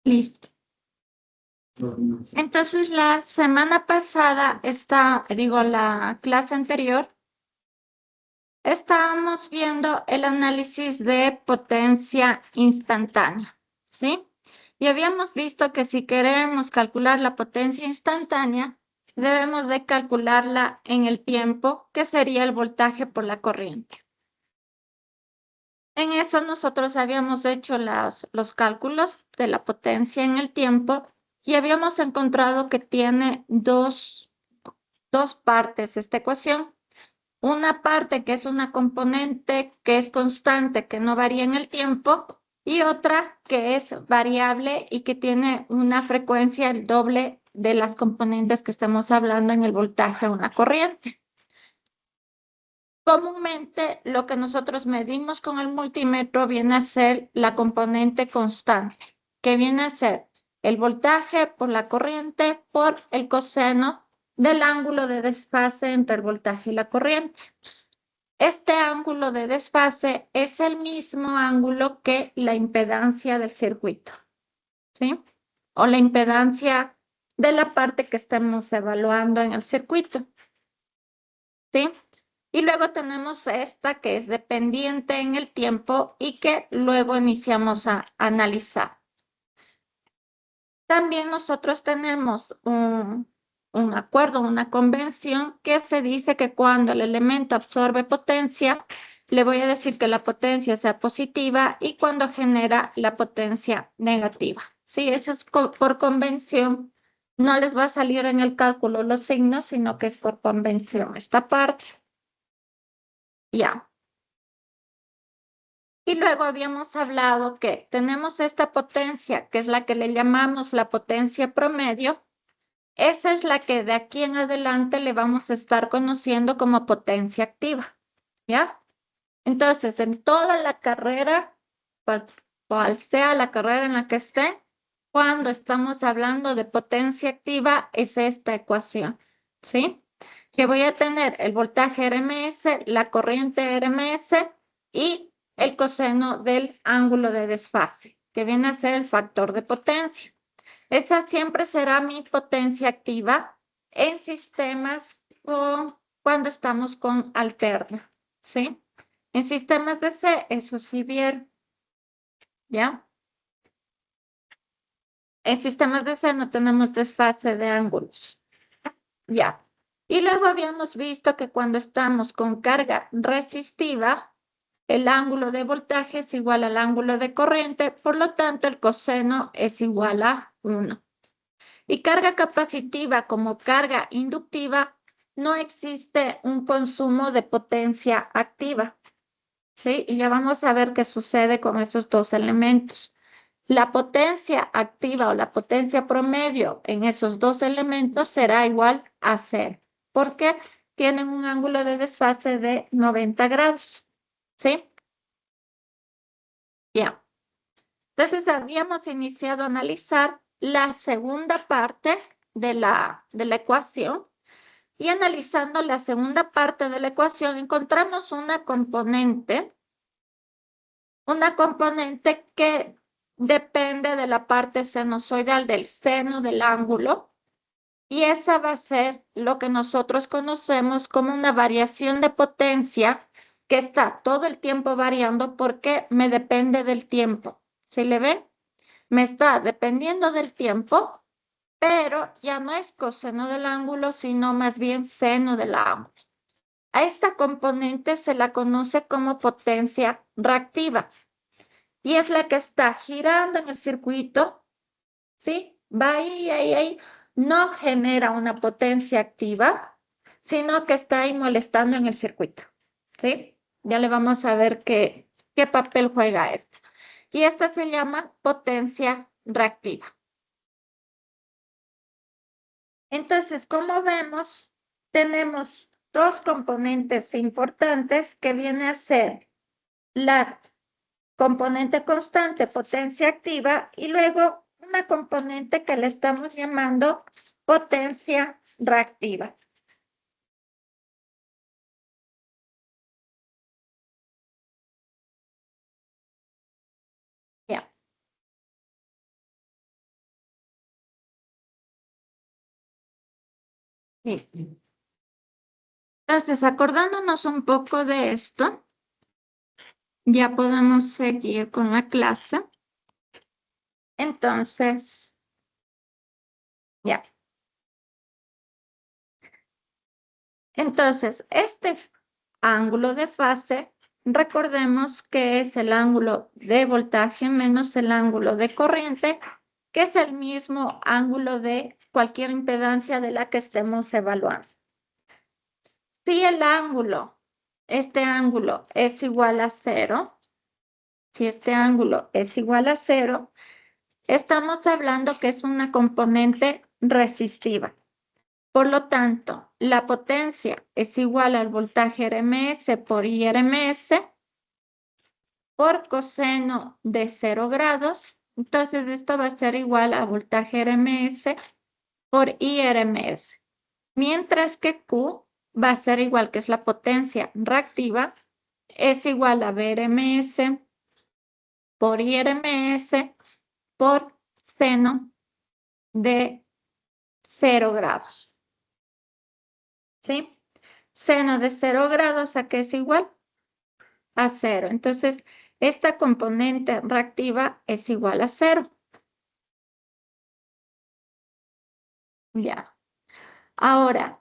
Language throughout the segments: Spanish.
Listo. Entonces, la semana pasada, la clase anterior, estábamos viendo el análisis de potencia instantánea, ¿sí? Y habíamos visto que si queremos calcular la potencia instantánea, debemos de calcularla en el tiempo, que sería el voltaje por la corriente. En eso nosotros habíamos hecho los cálculos de la potencia en el tiempo y habíamos encontrado que tiene dos partes esta ecuación. Una parte que es una componente que es constante, que no varía en el tiempo, y otra que es variable y que tiene una frecuencia el doble de las componentes que estamos hablando en el voltaje de una corriente. Comúnmente, lo que nosotros medimos con el multímetro viene a ser la componente constante, que viene a ser el voltaje por la corriente por el coseno del ángulo de desfase entre el voltaje y la corriente. Este ángulo de desfase es el mismo ángulo que la impedancia del circuito, ¿sí? O la impedancia de la parte que estemos evaluando en el circuito, ¿sí? Y luego tenemos esta que es dependiente en el tiempo y que luego iniciamos a analizar. También nosotros tenemos un acuerdo, una convención que se dice que cuando el elemento absorbe potencia, le voy a decir que la potencia sea positiva y cuando genera la potencia negativa. Sí, eso es por convención. No les va a salir en el cálculo los signos, sino que es por convención esta parte. Ya. Y luego habíamos hablado que tenemos esta potencia, que es la que le llamamos la potencia promedio. Esa es la que de aquí en adelante le vamos a estar conociendo como potencia activa, ¿ya? Entonces, en toda la carrera, cual sea la carrera en la que esté, cuando estamos hablando de potencia activa, es esta ecuación, ¿sí? Que voy a tener el voltaje RMS, la corriente RMS y el coseno del ángulo de desfase, que viene a ser el factor de potencia. Esa siempre será mi potencia activa en sistemas cuando estamos con alterna, ¿sí? En sistemas de C, eso sí bien, ¿ya? En sistemas de C no tenemos desfase de ángulos, ¿ya? Y luego habíamos visto que cuando estamos con carga resistiva, el ángulo de voltaje es igual al ángulo de corriente, por lo tanto el coseno es igual a 1. Y carga capacitiva como carga inductiva, no existe un consumo de potencia activa, ¿sí? Y ya vamos a ver qué sucede con estos dos elementos. La potencia activa o la potencia promedio en esos dos elementos será igual a cero, porque tienen un ángulo de desfase de 90 grados, ¿sí? Ya. Entonces habíamos iniciado a analizar la segunda parte de la ecuación. Y analizando la segunda parte de la ecuación, encontramos una componente que depende de la parte sinusoidal del seno del ángulo, y esa va a ser lo que nosotros conocemos como una variación de potencia que está todo el tiempo variando porque me depende del tiempo. ¿Sí le ven? Me está dependiendo del tiempo, pero ya no es coseno del ángulo, sino más bien seno del ángulo. A esta componente se la conoce como potencia reactiva y es la que está girando en el circuito, ¿sí? Va ahí, ahí, ahí. No genera una potencia activa, sino que está ahí molestando en el circuito, ¿sí? Ya le vamos a ver qué papel juega esta. Y esta se llama potencia reactiva. Entonces, como vemos, tenemos dos componentes importantes que viene a ser la componente constante, potencia activa, y luego una componente que le estamos llamando potencia reactiva. Ya. Listo. Entonces, acordándonos un poco de esto, ya podemos seguir con la clase. Entonces, ya. Entonces, este ángulo de fase, recordemos que es el ángulo de voltaje menos el ángulo de corriente, que es el mismo ángulo de cualquier impedancia de la que estemos evaluando. Si el ángulo, este ángulo es igual a cero, si este ángulo es igual a cero, estamos hablando que es una componente resistiva. Por lo tanto, la potencia es igual al voltaje RMS por IRMS por coseno de 0 grados. Entonces, esto va a ser igual a voltaje RMS por IRMS. Mientras que Q va a ser igual, que es la potencia reactiva, es igual a VRMS por IRMS por seno de 0 grados. ¿Sí? Seno de 0 grados, ¿a qué es igual? A 0. Entonces, esta componente reactiva es igual a 0. Ya. Ahora,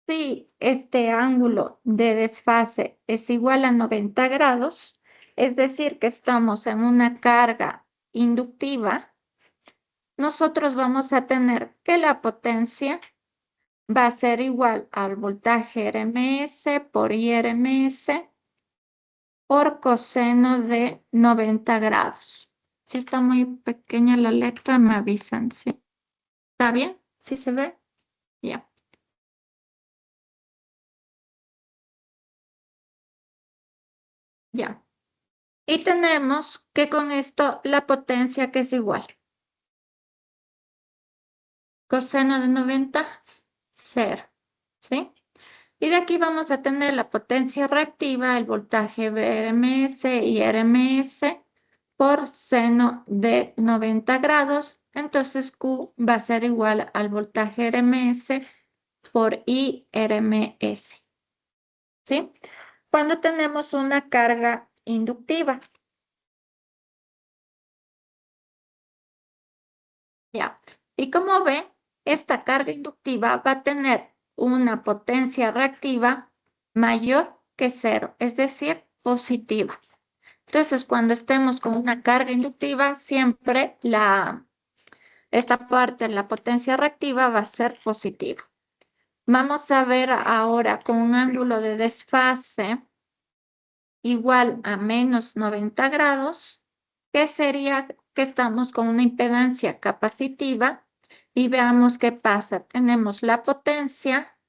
si este ángulo de desfase es igual a 90 grados, es decir, que estamos en una carga inductiva, nosotros vamos a tener que la potencia va a ser igual al voltaje RMS por IRMS por coseno de 90 grados. Si está muy pequeña la letra, me avisan, ¿sí? ¿Está bien? ¿Sí se ve? Ya, ya. Y tenemos que con esto la potencia que es igual. Coseno de 90, 0, ¿sí? Y de aquí vamos a tener la potencia reactiva, el voltaje VRMS y RMS por seno de 90 grados. Entonces Q va a ser igual al voltaje RMS por IRMS, ¿sí? Cuando tenemos una carga inductiva. Ya. Y como ve, esta carga inductiva va a tener una potencia reactiva mayor que 0, es decir, positiva. Entonces, cuando estemos con una carga inductiva, siempre esta parte, la potencia reactiva, va a ser positiva. Vamos a ver ahora con un ángulo de desfase igual a menos 90 grados, que sería que estamos con una impedancia capacitiva y veamos qué pasa. Tenemos la potencia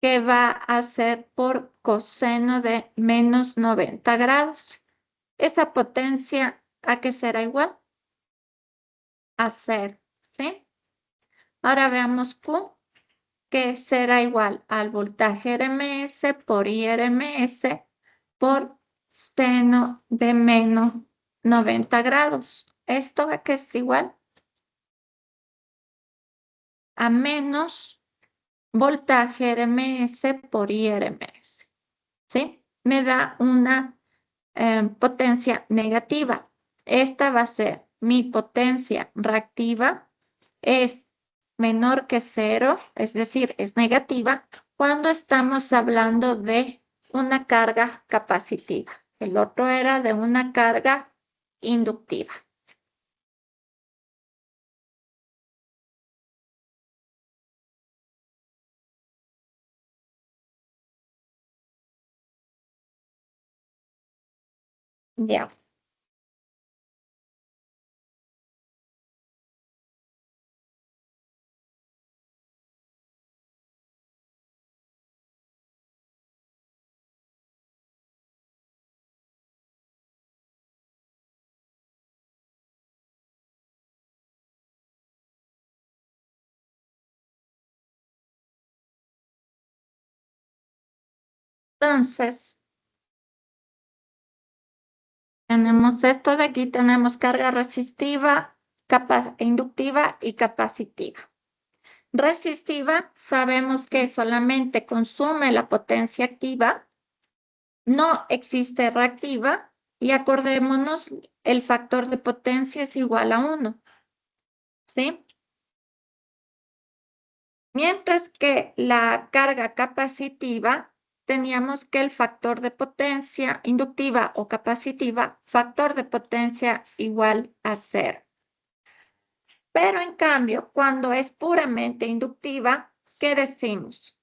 que va a ser por coseno de menos 90 grados. Esa potencia, ¿a qué será igual? A 0, ¿sí? Ahora veamos Q, que será igual al voltaje RMS por IRMS por seno de menos 90 grados. ¿Esto a qué es igual? A menos voltaje RMS por IRMS, ¿sí? Me da una potencia negativa. Esta va a ser mi potencia reactiva, es menor que 0, es decir, es negativa, cuando estamos hablando de una carga capacitiva. El otro era de una carga inductiva. Ya. Entonces, tenemos esto de aquí, tenemos carga resistiva, inductiva y capacitiva. Resistiva, sabemos que solamente consume la potencia activa, no existe reactiva, y acordémonos, el factor de potencia es igual a 1, ¿sí? Mientras que la carga capacitiva, teníamos que el factor de potencia inductiva o capacitiva, factor de potencia igual a 0. Pero en cambio, cuando es puramente inductiva, ¿qué decimos?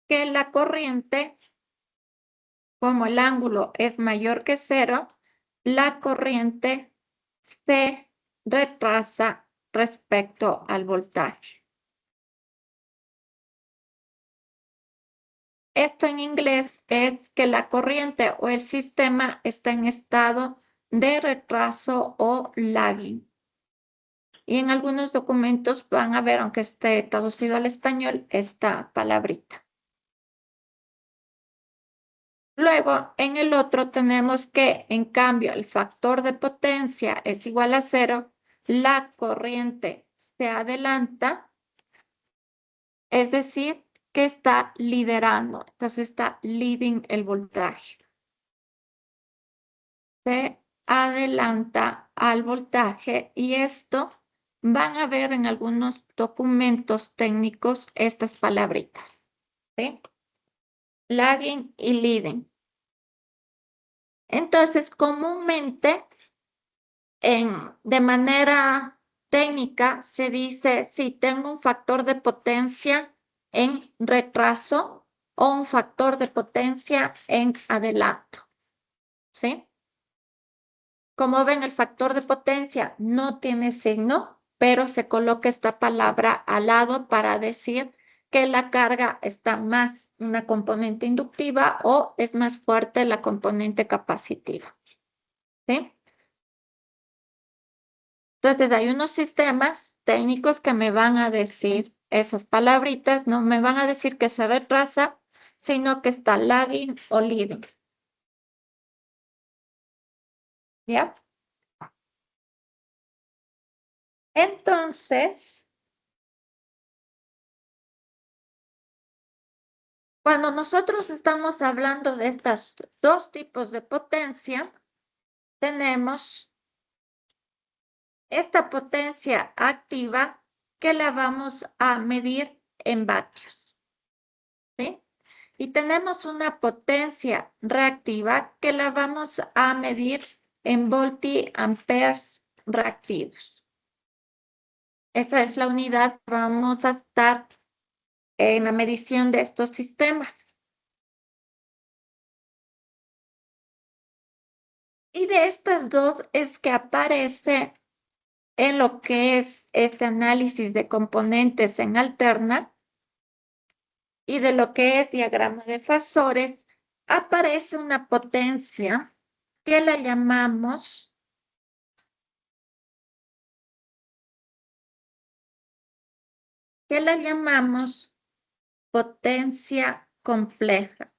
Que la corriente, como el ángulo es mayor que 0, la corriente se retrasa respecto al voltaje. Esto en inglés es que la corriente o el sistema está en estado de retraso o lagging. Y en algunos documentos van a ver, aunque esté traducido al español, esta palabrita. Luego, en el otro tenemos que, en cambio, el factor de potencia es igual a 0, la corriente se adelanta, es decir, que está liderando, entonces está leading el voltaje. Se adelanta al voltaje y esto van a ver en algunos documentos técnicos estas palabritas, ¿sí? Lagging y leading. Entonces, comúnmente, de manera técnica, se dice si tengo un factor de potencia en retraso o un factor de potencia en adelanto, ¿sí? Como ven, el factor de potencia no tiene signo, pero se coloca esta palabra al lado para decir que la carga está más una componente inductiva o es más fuerte la componente capacitiva, ¿sí? Entonces, hay unos sistemas técnicos que me van a decir esas palabritas, no me van a decir que se retrasa, sino que está lagging o leading, ¿ya? Entonces, cuando nosotros estamos hablando de estos dos tipos de potencia, tenemos esta potencia activa que la vamos a medir en vatios, ¿sí? Y tenemos una potencia reactiva que la vamos a medir en voltiamperes reactivos. Esa es la unidad que vamos a estar en la medición de estos sistemas. Y de estas dos es que aparece en lo que es este análisis de componentes en alterna y de lo que es diagrama de fasores, aparece una potencia que la llamamos potencia compleja.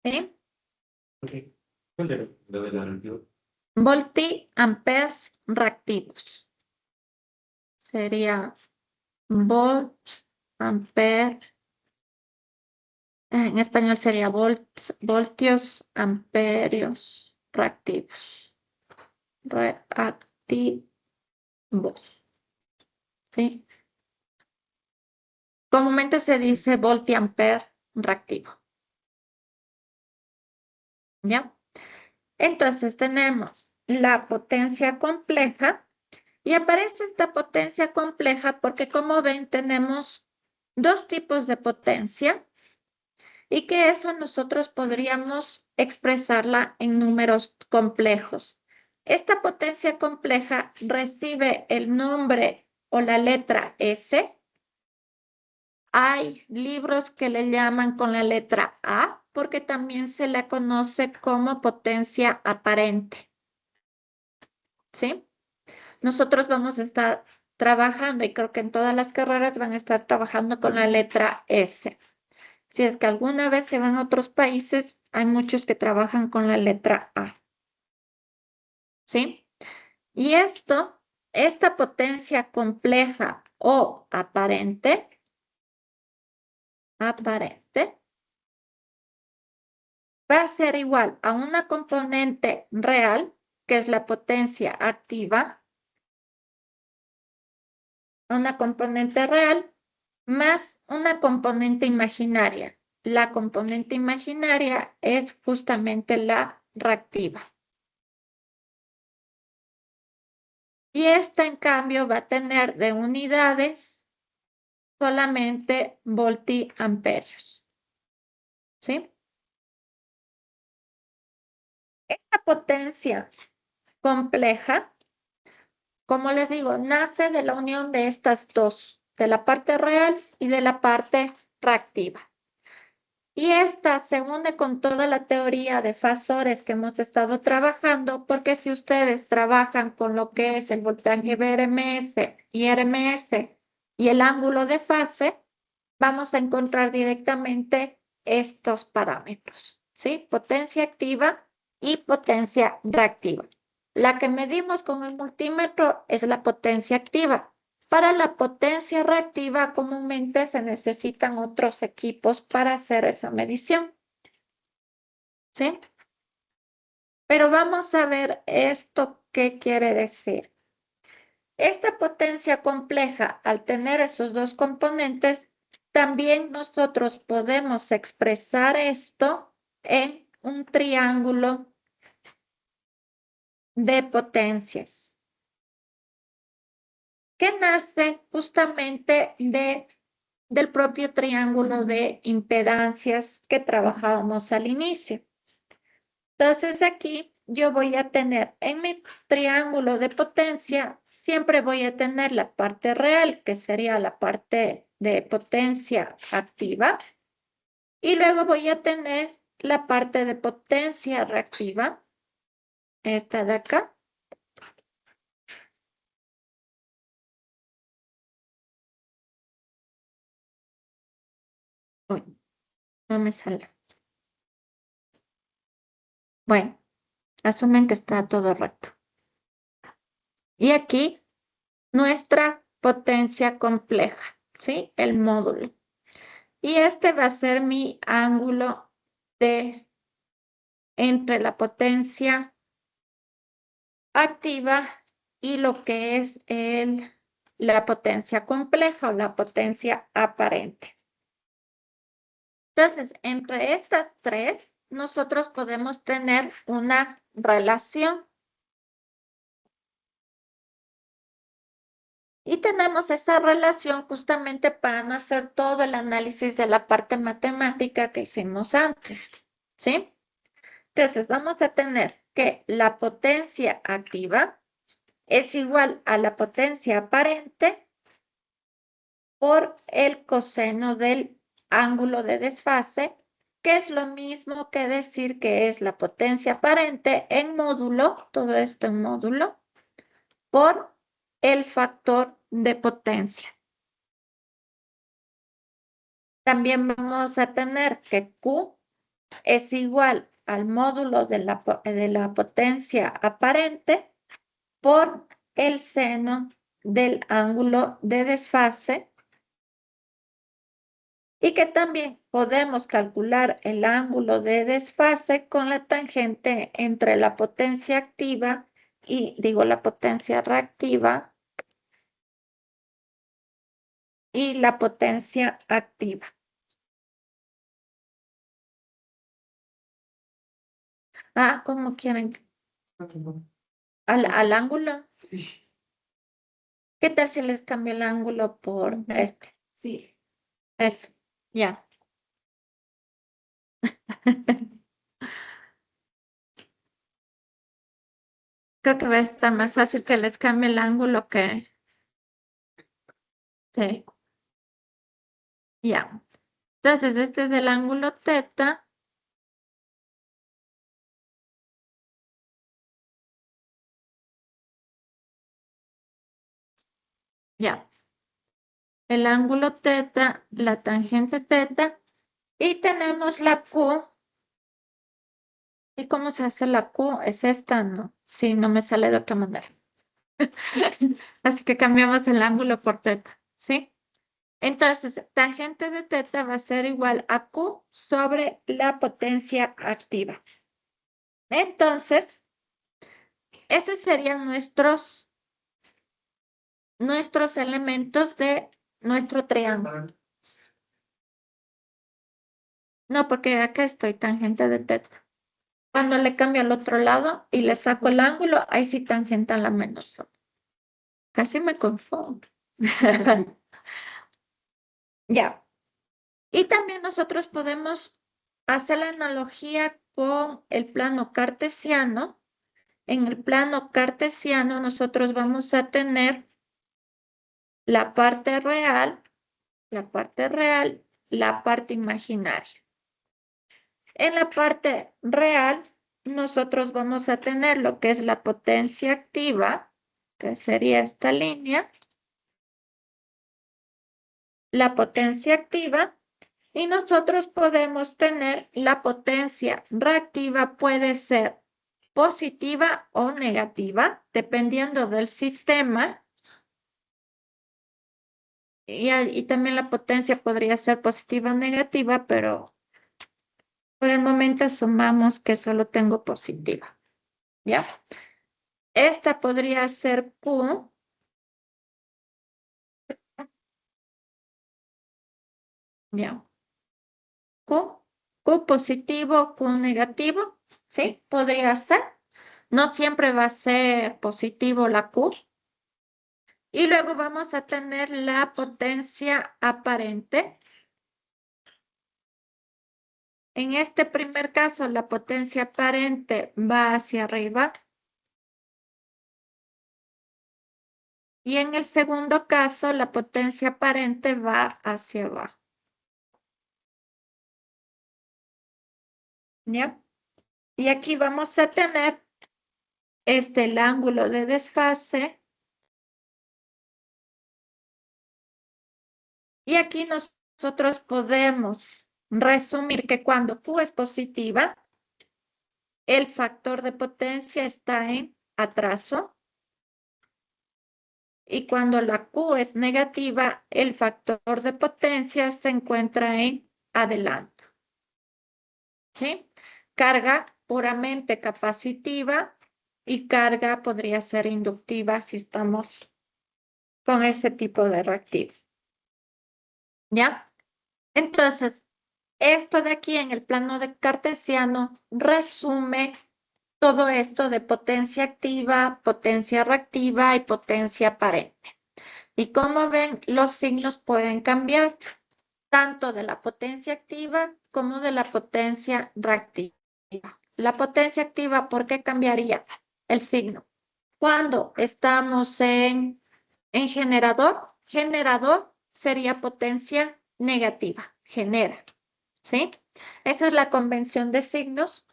¿Sí? Voltiamperes reactivos. Sería volt, ampere. En español sería voltios, amperios, reactivos. Reactivos. ¿Sí? Comúnmente se dice voltiampere reactivo. ¿Ya? Entonces tenemos la potencia compleja y aparece esta potencia compleja porque, como ven, tenemos dos tipos de potencia y que eso nosotros podríamos expresarla en números complejos. Esta potencia compleja recibe el nombre o la letra S. Hay libros que le llaman con la letra A porque también se la conoce como potencia aparente, ¿sí? Nosotros vamos a estar trabajando y creo que en todas las carreras van a estar trabajando con la letra S. Si es que alguna vez se van a otros países, hay muchos que trabajan con la letra A. ¿sí? Y esta potencia compleja o aparente, va a ser igual a una componente real, que es la potencia activa, una componente real más una componente imaginaria. La componente imaginaria es justamente la reactiva. Y esta, en cambio, va a tener de unidades solamente voltiamperios. ¿Sí? Esta potencia compleja, como les digo, nace de la unión de estas dos, de la parte real y de la parte reactiva. Y esta se une con toda la teoría de fasores que hemos estado trabajando, porque si ustedes trabajan con lo que es el voltaje BRMS y RMS y el ángulo de fase, vamos a encontrar directamente estos parámetros, ¿sí? Potencia activa y potencia reactiva. La que medimos con el multímetro es la potencia activa. Para la potencia reactiva, comúnmente se necesitan otros equipos para hacer esa medición, ¿sí? Pero vamos a ver esto qué quiere decir. Esta potencia compleja, al tener esos dos componentes, también nosotros podemos expresar esto en un triángulo de potencias que nace justamente del propio triángulo de impedancias que trabajábamos al inicio. Entonces aquí yo voy a tener en mi triángulo de potencia, siempre voy a tener la parte real, que sería la parte de potencia activa, y luego voy a tener la parte de potencia reactiva, esta de acá. Uy, no me sale. Bueno, asumen que está todo recto. Y aquí nuestra potencia compleja, ¿sí? El módulo. Y este va a ser mi ángulo entre la potencia activa y lo que es la potencia compleja o la potencia aparente. Entonces, entre estas tres, nosotros podemos tener una relación. Y tenemos esa relación justamente para no hacer todo el análisis de la parte matemática que hicimos antes, ¿sí? Entonces, vamos a tener que la potencia activa es igual a la potencia aparente por el coseno del ángulo de desfase, que es lo mismo que decir que es la potencia aparente en módulo, todo esto en módulo, por el factor de potencia. También vamos a tener que Q es igual al módulo de la potencia aparente por el seno del ángulo de desfase, y que también podemos calcular el ángulo de desfase con la tangente entre la potencia activa la potencia reactiva y la potencia activa. Ah, ¿cómo quieren? ¿Al ángulo? ¿Qué tal si les cambio el ángulo por este? Sí. Eso, ya. Creo que va a estar más fácil que les cambie el ángulo que... Sí, ya. Entonces, este es el ángulo teta. Ya. El ángulo teta, la tangente teta, y tenemos la Q. ¿Y cómo se hace la Q? Es esta, ¿no? Sí, no me sale de otra manera. Así que cambiamos el ángulo por teta, ¿sí? Entonces, tangente de teta va a ser igual a Q sobre la potencia activa. Entonces, esos serían nuestros elementos de nuestro triángulo. No, porque acá estoy tangente de teta. Cuando le cambio al otro lado y le saco el ángulo, ahí sí tangente a la menos uno. Casi me confundo. Ya. Y también nosotros podemos hacer la analogía con el plano cartesiano. En el plano cartesiano nosotros vamos a tener la parte real, la parte real, la parte imaginaria. En la parte real, nosotros vamos a tener lo que es la potencia activa, que sería esta línea, la potencia activa, y nosotros podemos tener la potencia reactiva, puede ser positiva o negativa, dependiendo del sistema, y también la potencia podría ser positiva o negativa, pero por el momento asumamos que solo tengo positiva, ¿ya? Esta podría ser Q, ¿ya? Q, Q positivo, Q negativo, ¿sí? Podría ser. No siempre va a ser positivo la Q. Y luego vamos a tener la potencia aparente. En este primer caso, la potencia aparente va hacia arriba. Y en el segundo caso, la potencia aparente va hacia abajo. ¿Ya? Y aquí vamos a tener el ángulo de desfase. Y aquí nosotros podemos resumir que cuando Q es positiva, el factor de potencia está en atraso. Y cuando la Q es negativa, el factor de potencia se encuentra en adelanto. ¿Sí? Carga puramente capacitiva y carga podría ser inductiva si estamos con ese tipo de reactivo. ¿Ya? Entonces, esto de aquí en el plano de cartesiano resume todo esto de potencia activa, potencia reactiva y potencia aparente. Y como ven, los signos pueden cambiar tanto de la potencia activa como de la potencia reactiva. La potencia activa, ¿por qué cambiaría el signo? Cuando estamos en generador sería potencia negativa, genera, ¿sí? Esa es la convención de signos.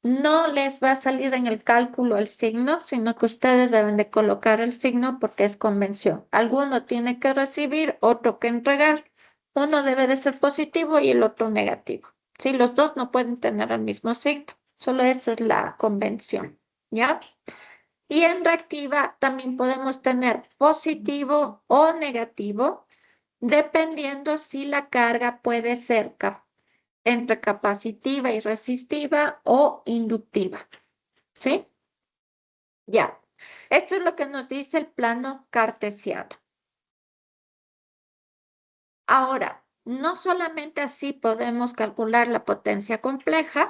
No les va a salir en el cálculo el signo, sino que ustedes deben de colocar el signo porque es convención. Alguno tiene que recibir, otro que entregar. Uno debe de ser positivo y el otro negativo. Sí, los dos no pueden tener el mismo signo. Solo eso es la convención, ¿ya? Y en reactiva también podemos tener positivo o negativo, dependiendo si la carga puede ser entre capacitiva y resistiva o inductiva. ¿Sí? Ya. Esto es lo que nos dice el plano cartesiano. Ahora, no solamente así podemos calcular la potencia compleja.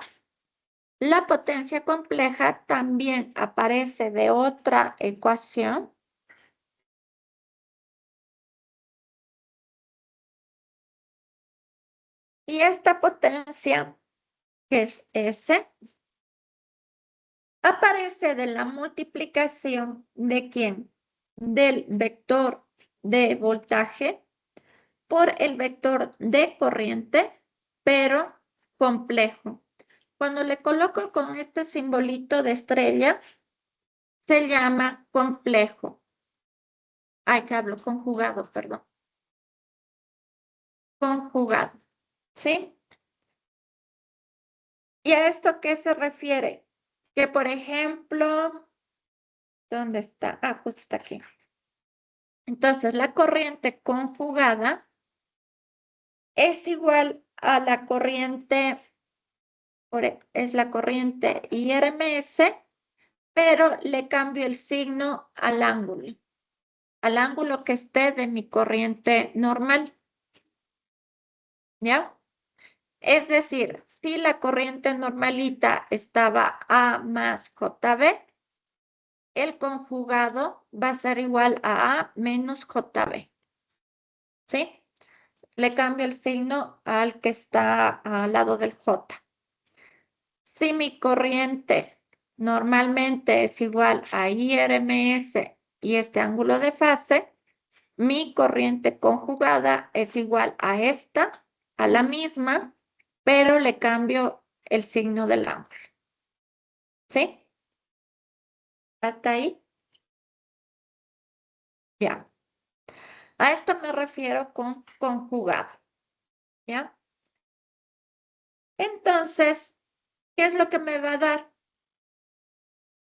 La potencia compleja también aparece de otra ecuación. Y esta potencia, que es S, aparece de la multiplicación de ¿quién? Del vector de voltaje por el vector de corriente, pero complejo. Cuando le coloco con este simbolito de estrella, se llama complejo. Ay, que hablo, conjugado, perdón. Conjugado, ¿sí? ¿Y a esto qué se refiere? Que, por ejemplo, ¿Dónde está? Ah, justo está aquí. Entonces, la corriente conjugada es igual a la corriente, es la corriente IRMS, pero le cambio el signo al ángulo que esté de mi corriente normal, ¿ya? Es decir, si la corriente normalita estaba A más JB, el conjugado va a ser igual a A menos JB, ¿sí? Le cambio el signo al que está al lado del J. Si mi corriente normalmente es igual a IRMS y este ángulo de fase, mi corriente conjugada es igual a esta, a la misma, pero le cambio el signo del ángulo. ¿Sí? ¿Hasta ahí? Ya. A esto me refiero con conjugado. ¿Ya? Entonces, ¿qué es lo que me va a dar?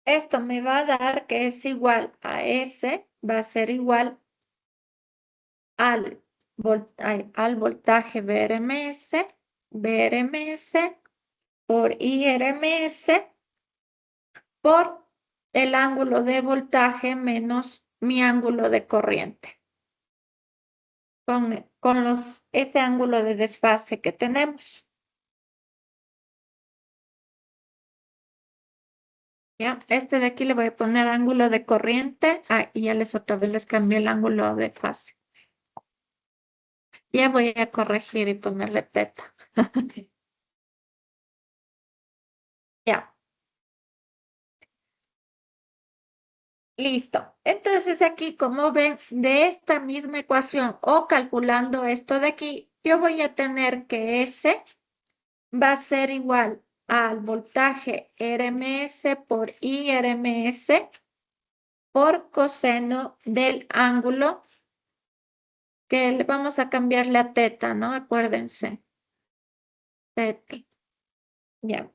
Esto me va a dar que es igual a S, va a ser igual al, al voltaje BRMS por IRMS por el ángulo de voltaje menos mi ángulo de corriente, con ese ángulo de desfase que tenemos. ¿Ya? Este de aquí le voy a poner ángulo de corriente. Ah, y ya otra vez les cambié el ángulo de fase. Ya voy a corregir y ponerle teta. Ya, listo. Entonces aquí, como ven, de esta misma ecuación o calculando esto de aquí, yo voy a tener que S va a ser igual al voltaje RMS por IRMS por coseno del ángulo que le vamos a cambiarle a teta, ¿no? Acuérdense. Teta. Ya.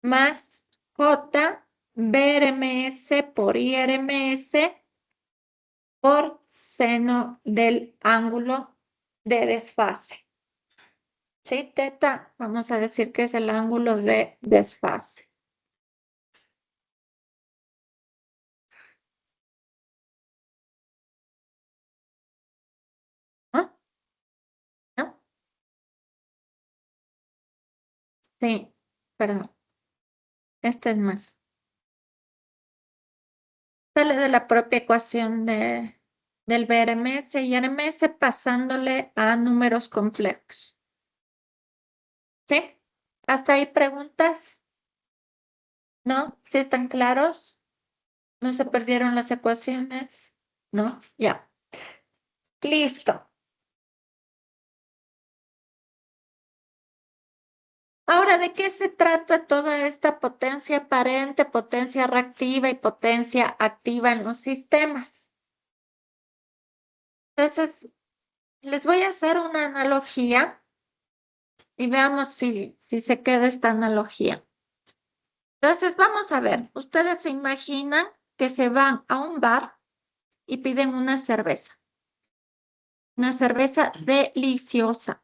Más J BRMS por IRMS por seno del ángulo de desfase. ¿Sí, teta? Vamos a decir que es el ángulo de desfase. ¿No? ¿No? Sí, perdón. Este es más. Sale de la propia ecuación del BRMS y RMS pasándole a números complejos. ¿Sí? ¿Hasta ahí preguntas? ¿No? ¿Sí están claros? ¿No se perdieron las ecuaciones? ¿No? Ya. Listo. Ahora, ¿de qué se trata toda esta potencia aparente, potencia reactiva y potencia activa en los sistemas? Entonces, les voy a hacer una analogía y veamos si se queda esta analogía. Entonces, vamos a ver, ustedes se imaginan que se van a un bar y piden una cerveza deliciosa.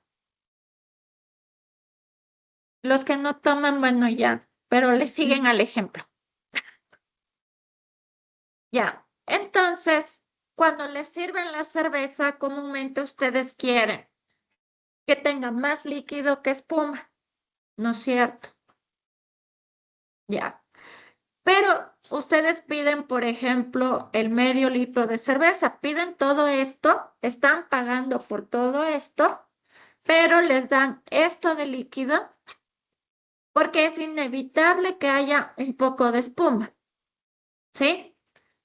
Los que no toman, bueno, ya, pero le siguen al ejemplo. Ya, entonces, cuando les sirven la cerveza, comúnmente ustedes quieren que tenga más líquido que espuma, ¿no es cierto? Ya, pero ustedes piden, por ejemplo, el medio litro de cerveza, piden todo esto, están pagando por todo esto, pero les dan esto de líquido porque es inevitable que haya un poco de espuma, ¿sí?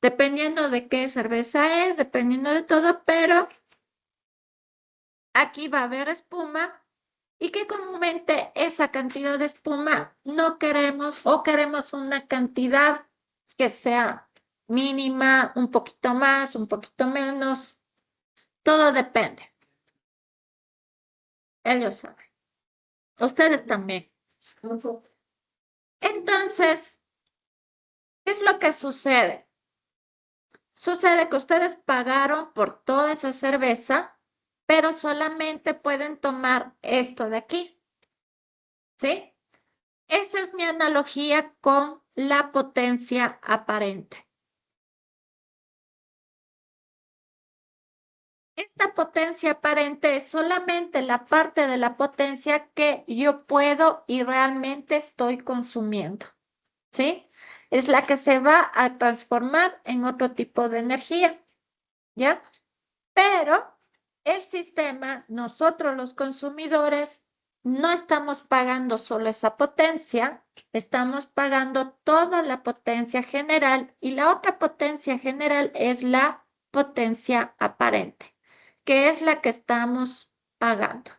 Dependiendo de qué cerveza es, dependiendo de todo, pero aquí va a haber espuma y que comúnmente esa cantidad de espuma no queremos o queremos una cantidad que sea mínima, un poquito más, un poquito menos, todo depende. Ellos saben. Ustedes también. Entonces, ¿Qué es lo que sucede? Sucede que ustedes pagaron por toda esa cerveza, pero solamente pueden tomar esto de aquí, ¿sí? Esa es mi analogía con la potencia aparente. Esta potencia aparente es solamente la parte de la potencia que yo puedo y realmente estoy consumiendo, ¿sí? Es la que se va a transformar en otro tipo de energía, ¿ya? Pero el sistema, nosotros los consumidores, no estamos pagando solo esa potencia, estamos pagando toda la potencia general y la otra potencia general es la potencia aparente, que es la que estamos pagando.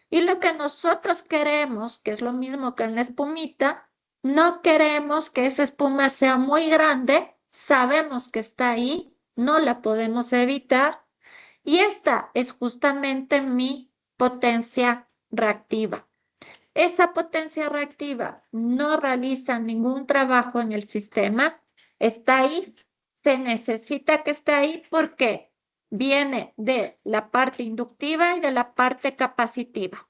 Y lo que nosotros queremos, que es lo mismo que en la espumita, no queremos que esa espuma sea muy grande, sabemos que está ahí, no la podemos evitar y esta es justamente mi potencia reactiva. Esa potencia reactiva no realiza ningún trabajo en el sistema, está ahí, se necesita que esté ahí porque viene de la parte inductiva y de la parte capacitiva.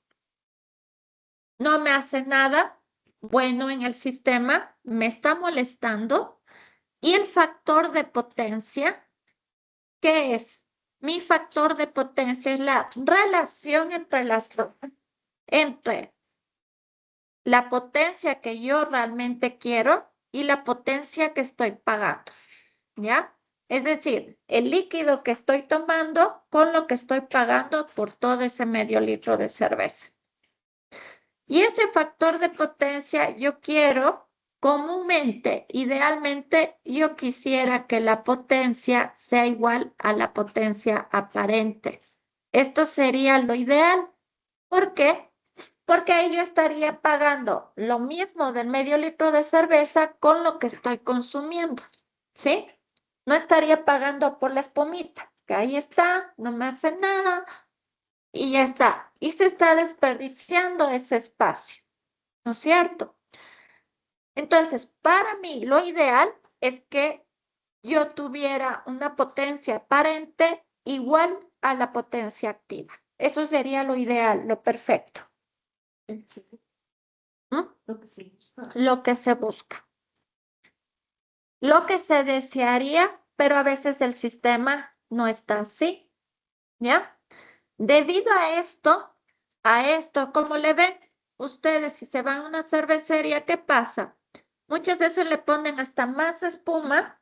No me hace nada bueno en el sistema, me está molestando y el factor de potencia, ¿qué es? Mi factor de potencia es la relación entre la potencia que yo realmente quiero y la potencia que estoy pagando, ¿ya? Es decir, el líquido que estoy tomando con lo que estoy pagando por todo ese medio litro de cerveza. Y ese factor de potencia yo quiero, comúnmente, idealmente, yo quisiera que la potencia sea igual a la potencia aparente. Esto sería lo ideal. ¿Por qué? Porque ahí yo estaría pagando lo mismo del medio litro de cerveza con lo que estoy consumiendo, ¿sí? No estaría pagando por la espumita, que ahí está, no me hace nada y ya está. Y se está desperdiciando ese espacio, ¿no es cierto? Entonces, para mí, lo ideal es que yo tuviera una potencia aparente igual a la potencia activa. Eso sería lo ideal, lo perfecto. ¿Mm? Lo que se busca. Lo que se busca. Lo que se desearía, pero a veces el sistema no está así, ¿ya? Debido a esto, como le ven ustedes, si se van a una cervecería, ¿qué pasa? Muchas veces le ponen hasta más espuma,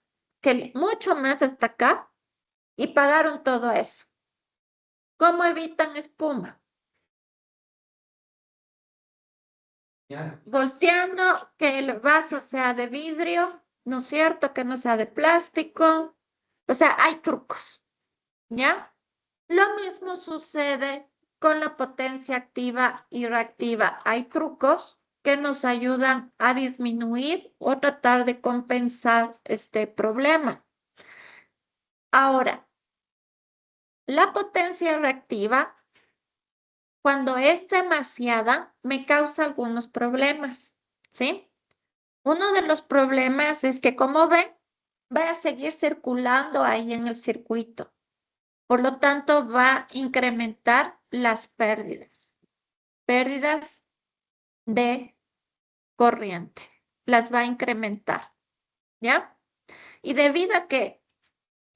mucho más hasta acá, y pagaron todo eso. ¿Cómo evitan espuma? Volteando que el vaso sea de vidrio, ¿no es cierto? Que no sea de plástico. O sea, hay trucos, ¿ya? Lo mismo sucede con la potencia activa y reactiva. Hay trucos que nos ayudan a disminuir o tratar de compensar este problema. Ahora, la potencia reactiva, cuando es demasiada, me causa algunos problemas, ¿sí? Uno de los problemas es que, como ven, va a seguir circulando ahí en el circuito. Por lo tanto, va a incrementar las pérdidas de corriente. Las va a incrementar, ¿ya? Y debido a que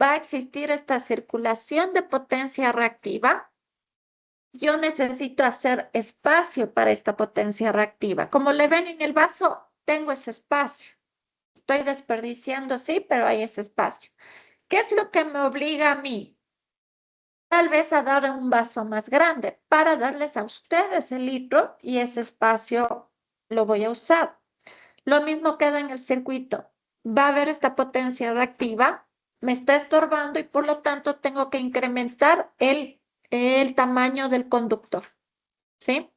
va a existir esta circulación de potencia reactiva, yo necesito hacer espacio para esta potencia reactiva. Como le ven en el vaso, tengo ese espacio. Estoy desperdiciando, sí, pero hay ese espacio. ¿Qué es lo que me obliga a mí? Tal vez a dar un vaso más grande para darles a ustedes el litro y ese espacio lo voy a usar. Lo mismo queda en el circuito. Va a haber esta potencia reactiva, me está estorbando y por lo tanto tengo que incrementar el tamaño del conductor, ¿sí?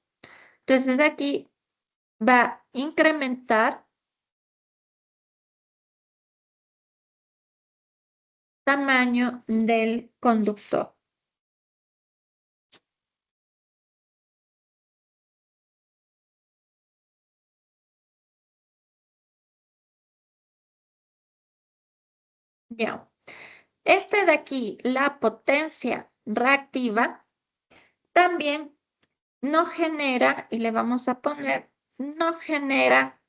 Entonces aquí va a incrementar tamaño del conductor. Ya. Este de aquí, la potencia reactiva, también no genera, y le vamos a poner, no genera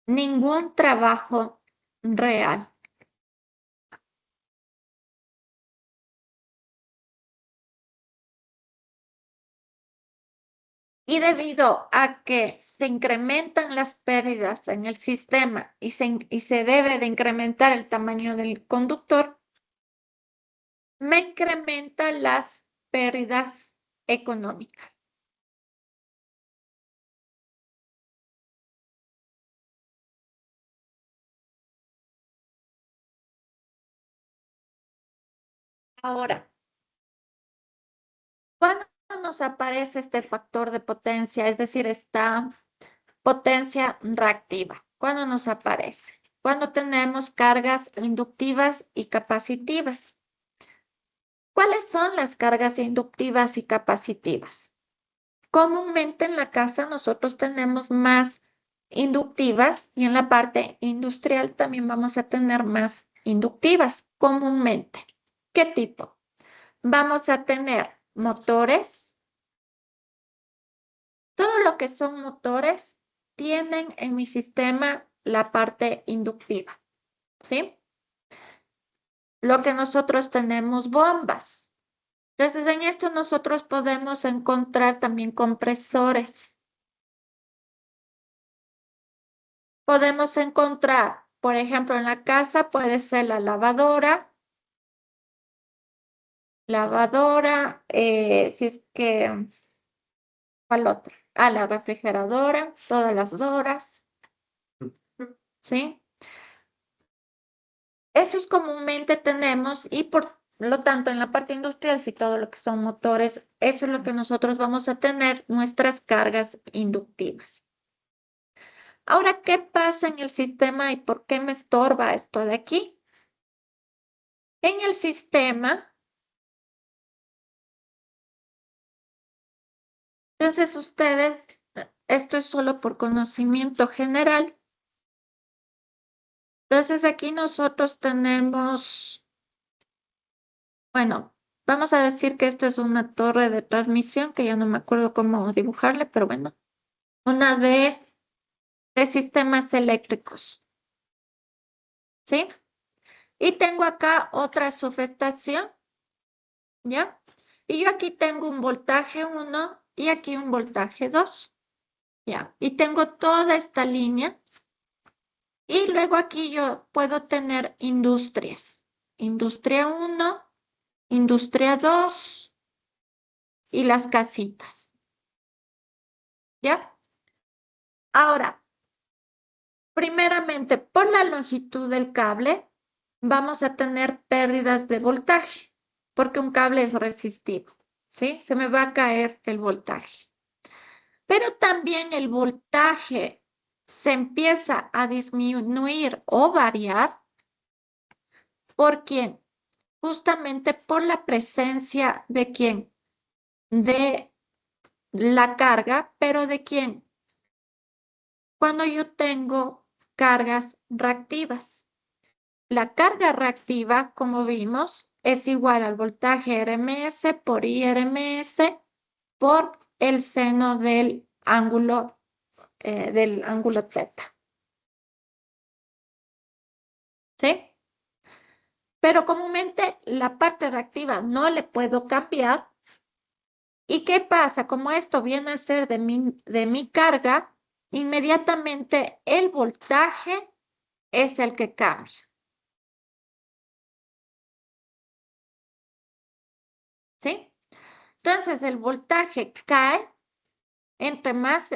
ningún trabajo real. Y debido a que se incrementan las pérdidas en el sistema y se debe de incrementar el tamaño del conductor, me incrementan las pérdidas económicas. Ahora, ¿cuándo nos aparece este factor de potencia? Es decir, esta potencia reactiva. ¿Cuándo nos aparece? Cuando tenemos cargas inductivas y capacitivas. ¿Cuáles son las cargas inductivas y capacitivas? Comúnmente en la casa nosotros tenemos más inductivas y en la parte industrial también vamos a tener más inductivas comúnmente. ¿Qué tipo? Vamos a tener motores. Todo lo que son motores tienen en mi sistema la parte inductiva, ¿sí? Lo que nosotros tenemos bombas. Entonces, en esto nosotros podemos encontrar también compresores. Podemos encontrar, por ejemplo, en la casa puede ser la si es que, ¿cuál otra? Ah, la refrigeradora, todas las doras, ¿sí? Esos comúnmente tenemos y por lo tanto en la parte industrial, si todo lo que son motores, eso es lo que nosotros vamos a tener, nuestras cargas inductivas. Ahora, ¿qué pasa en el sistema y por qué me estorba esto de aquí? En el sistema, entonces ustedes, esto es solo por conocimiento general. Entonces aquí nosotros tenemos, bueno, vamos a decir que esta es una torre de transmisión, que ya no me acuerdo cómo dibujarle, pero bueno, una de sistemas eléctricos, ¿sí? Y tengo acá otra subestación, ¿ya? Y yo aquí tengo un voltaje 1 y aquí un voltaje 2, ¿ya? Y tengo toda esta línea. Y luego aquí yo puedo tener industrias. Industria 1, industria 2 y las casitas, ¿ya? Ahora, primeramente, por la longitud del cable, vamos a tener pérdidas de voltaje, porque un cable es resistivo, ¿sí? Se me va a caer el voltaje. Pero también el voltaje se empieza a disminuir o variar. ¿Por quién? Justamente por la presencia de quién, de la carga, pero de quién, cuando yo tengo cargas reactivas. La carga reactiva, como vimos, es igual al voltaje RMS por IRMS por el seno del ángulo teta. ¿Sí? Pero comúnmente la parte reactiva no le puedo cambiar. ¿Y qué pasa? Como esto viene a ser de mi carga, inmediatamente el voltaje es el que cambia, ¿sí? Entonces el voltaje cae entre más,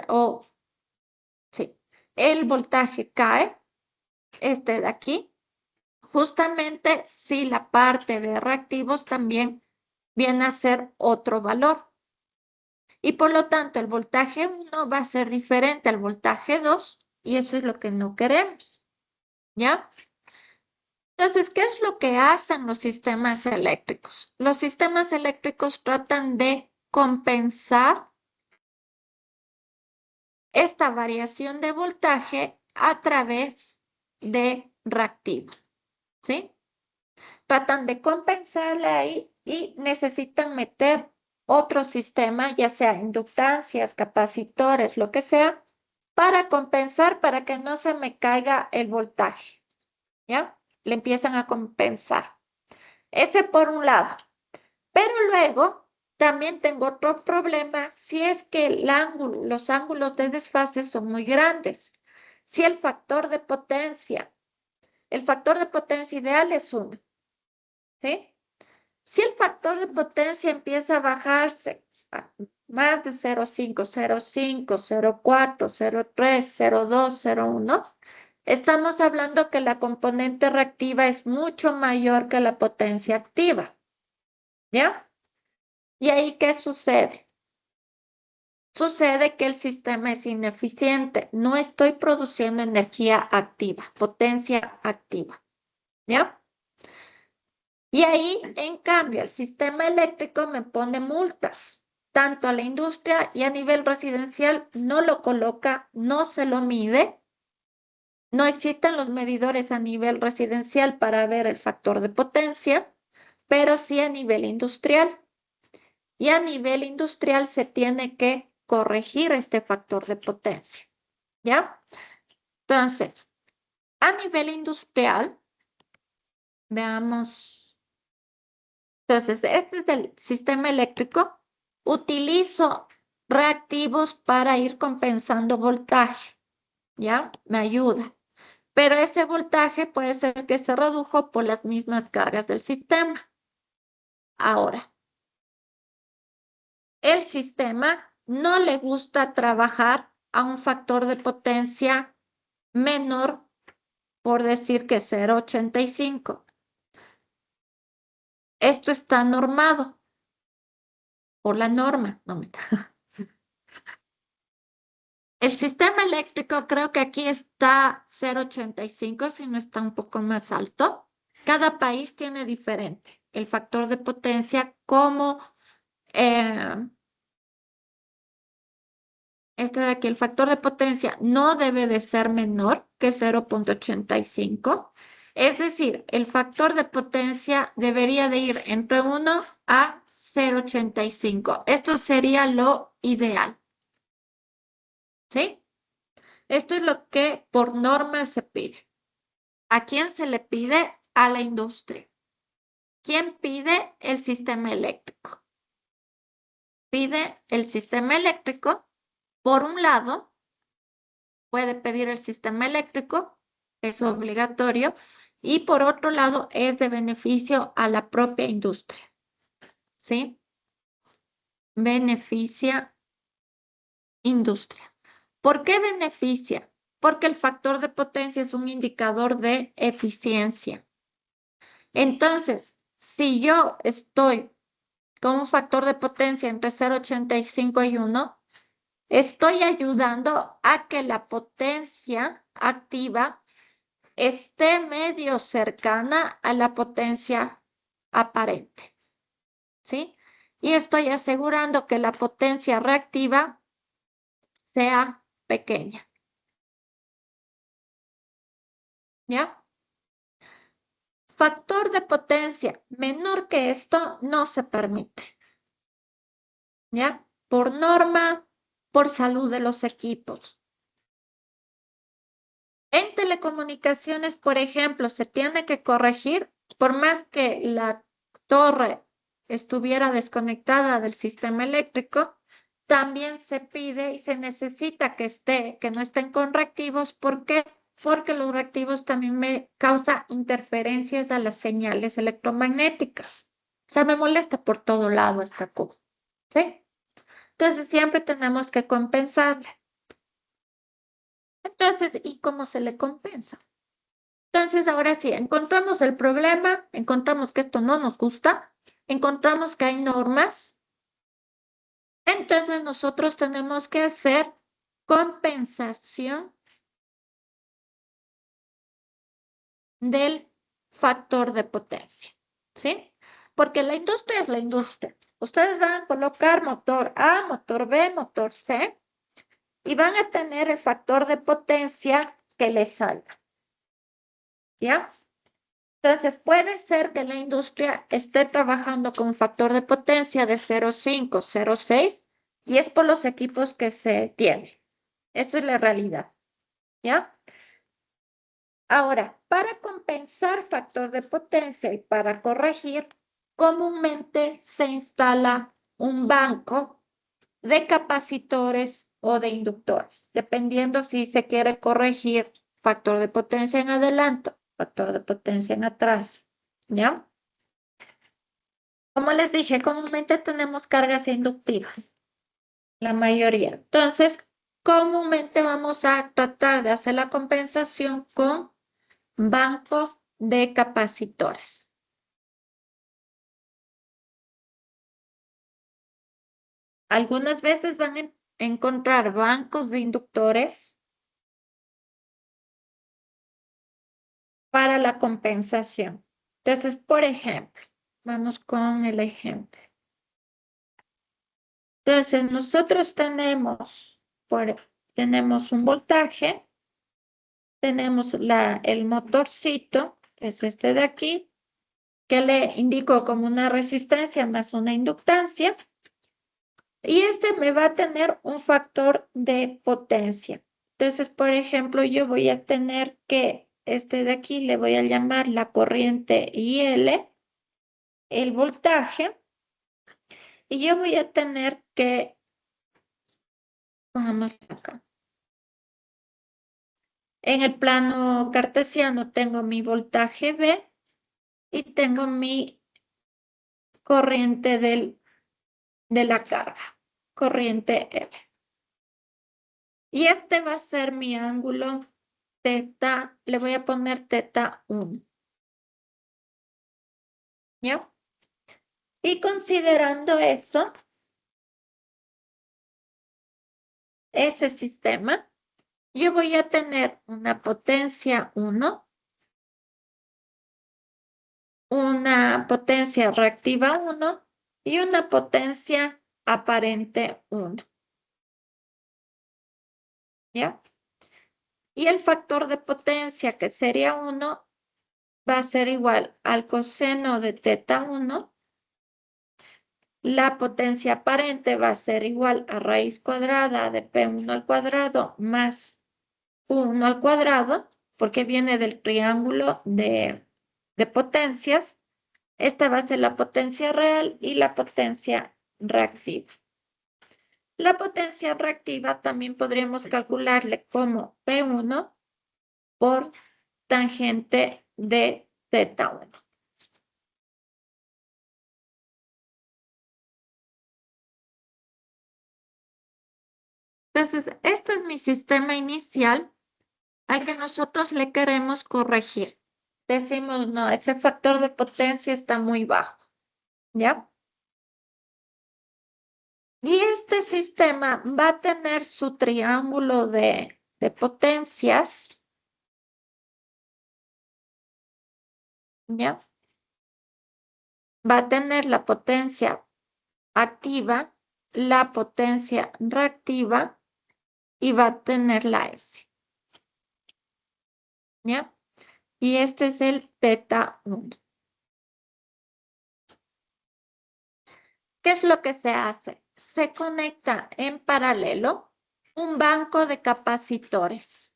sí, el voltaje cae, este de aquí, justamente si la parte de reactivos también viene a ser otro valor. Y por lo tanto el voltaje 1 va a ser diferente al voltaje 2 y eso es lo que no queremos, ¿ya? Entonces, ¿qué es lo que hacen los sistemas eléctricos? Los sistemas eléctricos tratan de compensar esta variación de voltaje a través de reactivo, ¿sí? Tratan de compensarle ahí y necesitan meter otro sistema, ya sea inductancias, capacitores, lo que sea, para compensar, para que no se me caiga el voltaje, ¿ya? Le empiezan a compensar. Ese por un lado. Pero luego también tengo otro problema si es que los ángulos de desfase son muy grandes. Si el factor de potencia ideal es 1, ¿sí? Si el factor de potencia empieza a bajarse a más de 0,5, 0,5, 0,4, 0,3, 0,2, 0,1, estamos hablando que la componente reactiva es mucho mayor que la potencia activa, ¿ya? ¿Y ahí qué sucede? Sucede que el sistema es ineficiente. No estoy produciendo energía activa, potencia activa, ¿ya? Y ahí, en cambio, el sistema eléctrico me pone multas, tanto a la industria y a nivel residencial no lo coloca, no se lo mide. No existen los medidores a nivel residencial para ver el factor de potencia, pero sí a nivel industrial. Y a nivel industrial se tiene que corregir este factor de potencia, ¿ya? Entonces, a nivel industrial, veamos. Entonces, este es el sistema eléctrico. Utilizo reactivos para ir compensando voltaje, ¿ya? Me ayuda. Pero ese voltaje puede ser que se redujo por las mismas cargas del sistema. Ahora, el sistema no le gusta trabajar a un factor de potencia menor, por decir que 0,85. Esto está normado por la norma. No me... El sistema eléctrico creo que aquí está 0,85, si no está un poco más alto. Cada país tiene diferente el factor de potencia como este de aquí, el factor de potencia no debe de ser menor que 0,85. Es decir, el factor de potencia debería de ir entre 1 a 0,85. Esto sería lo ideal, ¿sí? Esto es lo que por norma se pide. ¿A quién se le pide? A la industria. ¿Quién pide? El sistema eléctrico. Pide el sistema eléctrico. Por un lado, puede pedir el sistema eléctrico, es obligatorio, y por otro lado, es de beneficio a la propia industria. ¿Sí? Beneficia industria. ¿Por qué beneficia? Porque el factor de potencia es un indicador de eficiencia. Entonces, si yo estoy con un factor de potencia entre 0,85 y 1, estoy ayudando a que la potencia activa esté medio cercana a la potencia aparente, ¿sí? Y estoy asegurando que la potencia reactiva sea pequeña, ¿ya? Factor de potencia menor que esto no se permite, ¿ya? Por norma, por salud de los equipos. En telecomunicaciones, por ejemplo, se tiene que corregir, por más que la torre estuviera desconectada del sistema eléctrico, también se pide y se necesita que no estén con reactivos. ¿Por qué? Porque los reactivos también me causan interferencias a las señales electromagnéticas. O sea, me molesta por todo lado esta cosa, ¿sí? Entonces siempre tenemos que compensarle. Entonces, ¿y cómo se le compensa? Entonces, ahora sí, encontramos el problema, encontramos que esto no nos gusta, encontramos que hay normas, entonces nosotros tenemos que hacer compensación del factor de potencia, ¿sí? Porque la industria es la industria. Ustedes van a colocar motor A, motor B, motor C y van a tener el factor de potencia que les salga. ¿ya? Entonces, puede ser que la industria esté trabajando con un factor de potencia de 0,5, 0,6, y es por los equipos que se tienen. Esa es la realidad, ¿ya? Ahora, para compensar factor de potencia y para corregir, comúnmente se instala un banco de capacitores o de inductores, dependiendo si se quiere corregir factor de potencia en adelanto, factor de potencia en atraso, ¿ya? Como les dije, comúnmente tenemos cargas inductivas, la mayoría. Entonces, comúnmente vamos a tratar de hacer la compensación con banco de capacitores. Algunas veces van a encontrar bancos de inductores para la compensación. Entonces, por ejemplo, vamos con el ejemplo. Entonces, nosotros tenemos un voltaje, tenemos el motorcito, que es este de aquí, que le indico como una resistencia más una inductancia, y este me va a tener un factor de potencia. Entonces, por ejemplo, yo voy a tener que este de aquí le voy a llamar la corriente IL, el voltaje, y yo voy a tener que, pongamos acá, en el plano cartesiano tengo mi voltaje V y tengo mi corriente de la carga, corriente L. Y este va a ser mi ángulo teta, le voy a poner teta 1, ¿ya? Y considerando eso, ese sistema, yo voy a tener una potencia 1, una potencia reactiva 1 y una potencia aparente 1, ¿ya? Y el factor de potencia, que sería 1, va a ser igual al coseno de teta 1. La potencia aparente va a ser igual a raíz cuadrada de P1 al cuadrado más 1 al cuadrado, porque viene del triángulo de potencias. Esta va a ser la potencia real y la potencia reactiva. La potencia reactiva también podríamos calcularle como P1 por tangente de teta 1. Entonces, este es mi sistema inicial al que nosotros le queremos corregir. Decimos, no, ese factor de potencia está muy bajo, ¿ya? Y este sistema va a tener su triángulo de potencias, ¿ya? Va a tener la potencia activa, la potencia reactiva y va a tener la S, ¿ya? Y este es el teta 1. ¿Qué es lo que se hace? Se conecta en paralelo un banco de capacitores.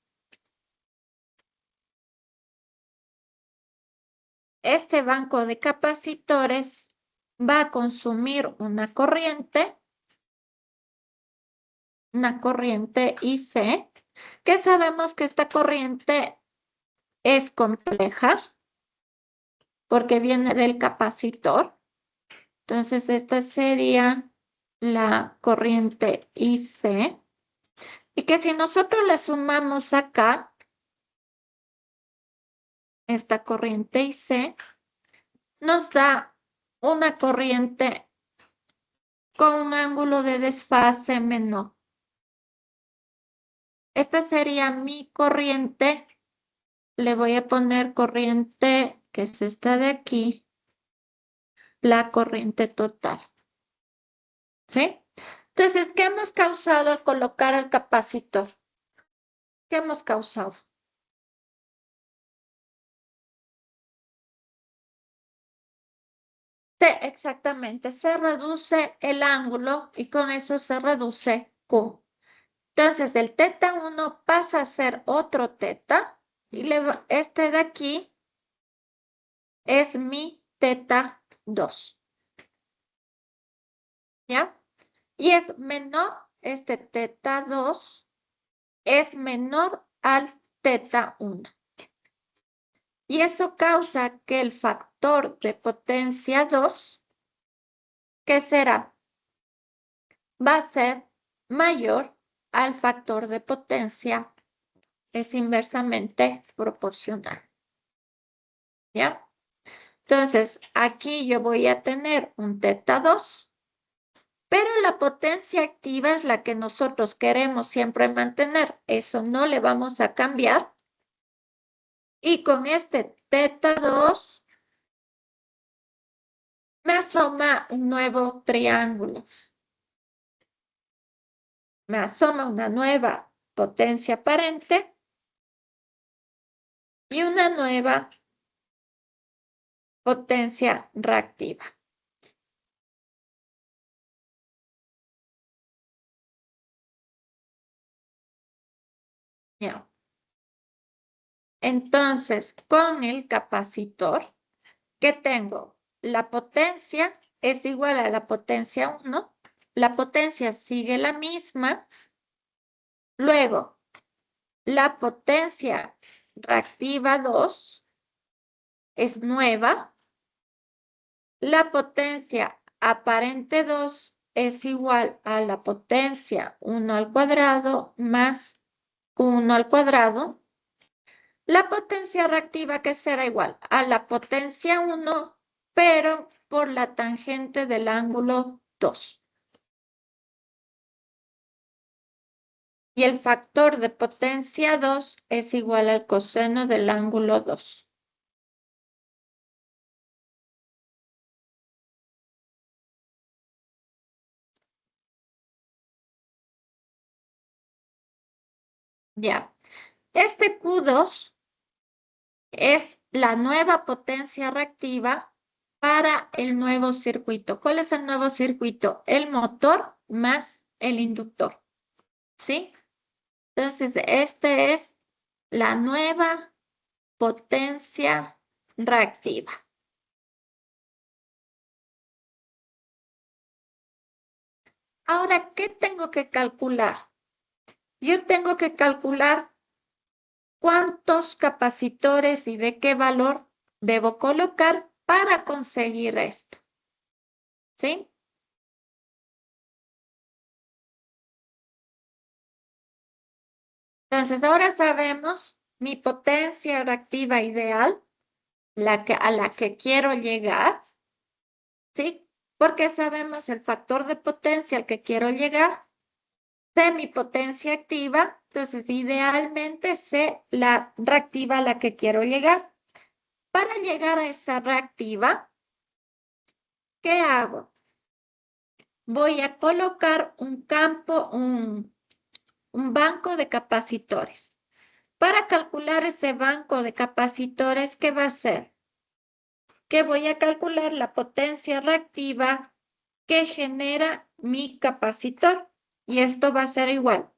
Este banco de capacitores va a consumir una corriente IC, que sabemos que esta corriente es compleja porque viene del capacitor. Entonces, esta sería la corriente IC. Y que si nosotros le sumamos acá esta corriente IC, nos da una corriente con un ángulo de desfase menor. Esta sería mi corriente. Le voy a poner corriente, que es esta de aquí, la corriente total. ¿Sí? Entonces, ¿qué hemos causado al colocar el capacitor? ¿Qué hemos causado? Exactamente, se reduce el ángulo y con eso se reduce Q. Entonces, el teta 1 pasa a ser otro teta y este de aquí es mi teta 2. ¿Ya? Y es menor, este teta 2 es menor al teta 1. Y eso causa que el factor de potencia 2, ¿qué será? Va a ser mayor al factor de potencia, es inversamente proporcional. ¿Ya? Entonces, aquí yo voy a tener un teta 2, pero la potencia activa es la que nosotros queremos siempre mantener. Eso no le vamos a cambiar. Y con este teta 2 me asoma un nuevo triángulo. Me asoma una nueva potencia aparente y una nueva potencia reactiva. ¿Ya? Entonces, con el capacitor, ¿qué tengo? La potencia es igual a la potencia 1. La potencia sigue la misma. Luego, la potencia reactiva 2 es nueva. La potencia aparente 2 es igual a la potencia 1 al cuadrado más 1 al cuadrado. La potencia reactiva que será igual a la potencia 1, pero por la tangente del ángulo 2. Y el factor de potencia 2 es igual al coseno del ángulo 2. Ya. Este Q2 es la nueva potencia reactiva para el nuevo circuito. ¿Cuál es el nuevo circuito? El motor más el inductor. ¿Sí? Entonces, esta es la nueva potencia reactiva. Ahora, ¿qué tengo que calcular? Yo tengo que calcular cuántos capacitores y de qué valor debo colocar para conseguir esto. ¿Sí? Entonces, ahora sabemos mi potencia reactiva ideal, a la que quiero llegar, ¿sí? Porque sabemos el factor de potencia al que quiero llegar, sé mi potencia activa, entonces idealmente sé la reactiva a la que quiero llegar. Para llegar a esa reactiva, ¿qué hago? Voy a colocar un banco de capacitores. Para calcular ese banco de capacitores, ¿qué va a hacer? Que voy a calcular la potencia reactiva que genera mi capacitor. Y esto va a ser igual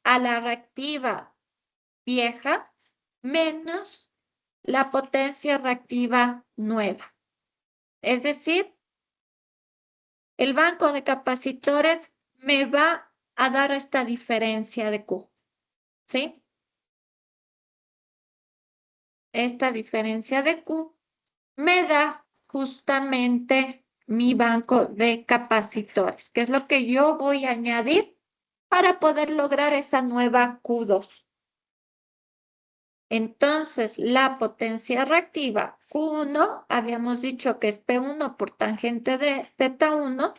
a la reactiva vieja menos la potencia reactiva nueva. Es decir, el banco de capacitores me va a dar esta diferencia de Q. ¿Sí? Esta diferencia de Q me da justamente mi banco de capacitores, que es lo que yo voy a añadir para poder lograr esa nueva Q2. Entonces, la potencia reactiva Q1, habíamos dicho que es P1 por tangente de teta 1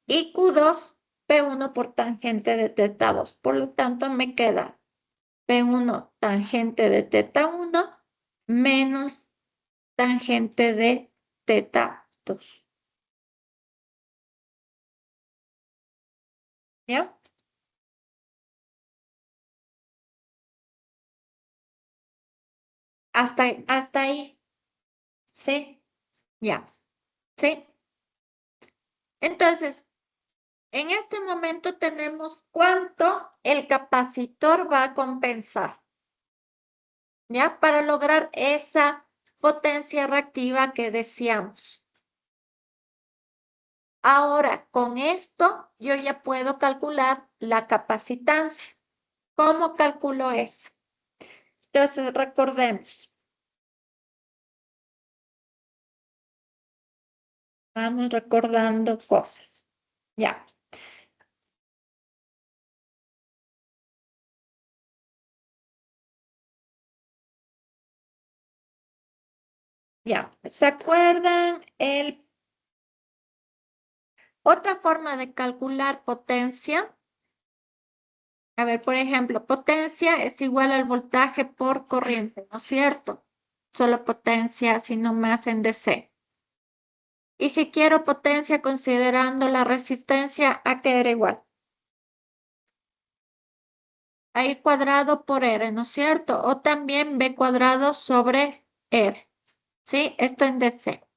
y Q2, P1 por tangente de teta 2. Por lo tanto, me queda P1 tangente de teta 1 menos tangente de teta 2. ¿Ya? Hasta ahí. ¿Sí? Ya. ¿sí? Entonces, en este momento tenemos cuánto el capacitor va a compensar, ¿ya? Para lograr esa potencia reactiva que deseamos. Ahora, con esto, yo ya puedo calcular la capacitancia. ¿Cómo calculo eso? Entonces, recordemos. Vamos recordando cosas. Ya, ya. ¿Se acuerdan otra forma de calcular potencia? A ver, por ejemplo, potencia es igual al voltaje por corriente, ¿no es cierto? Solo potencia, sino más en DC. Y si quiero potencia considerando la resistencia, ¿a qué era igual? A I cuadrado por R, ¿no es cierto? O también B cuadrado sobre R, ¿sí? Esto en DC.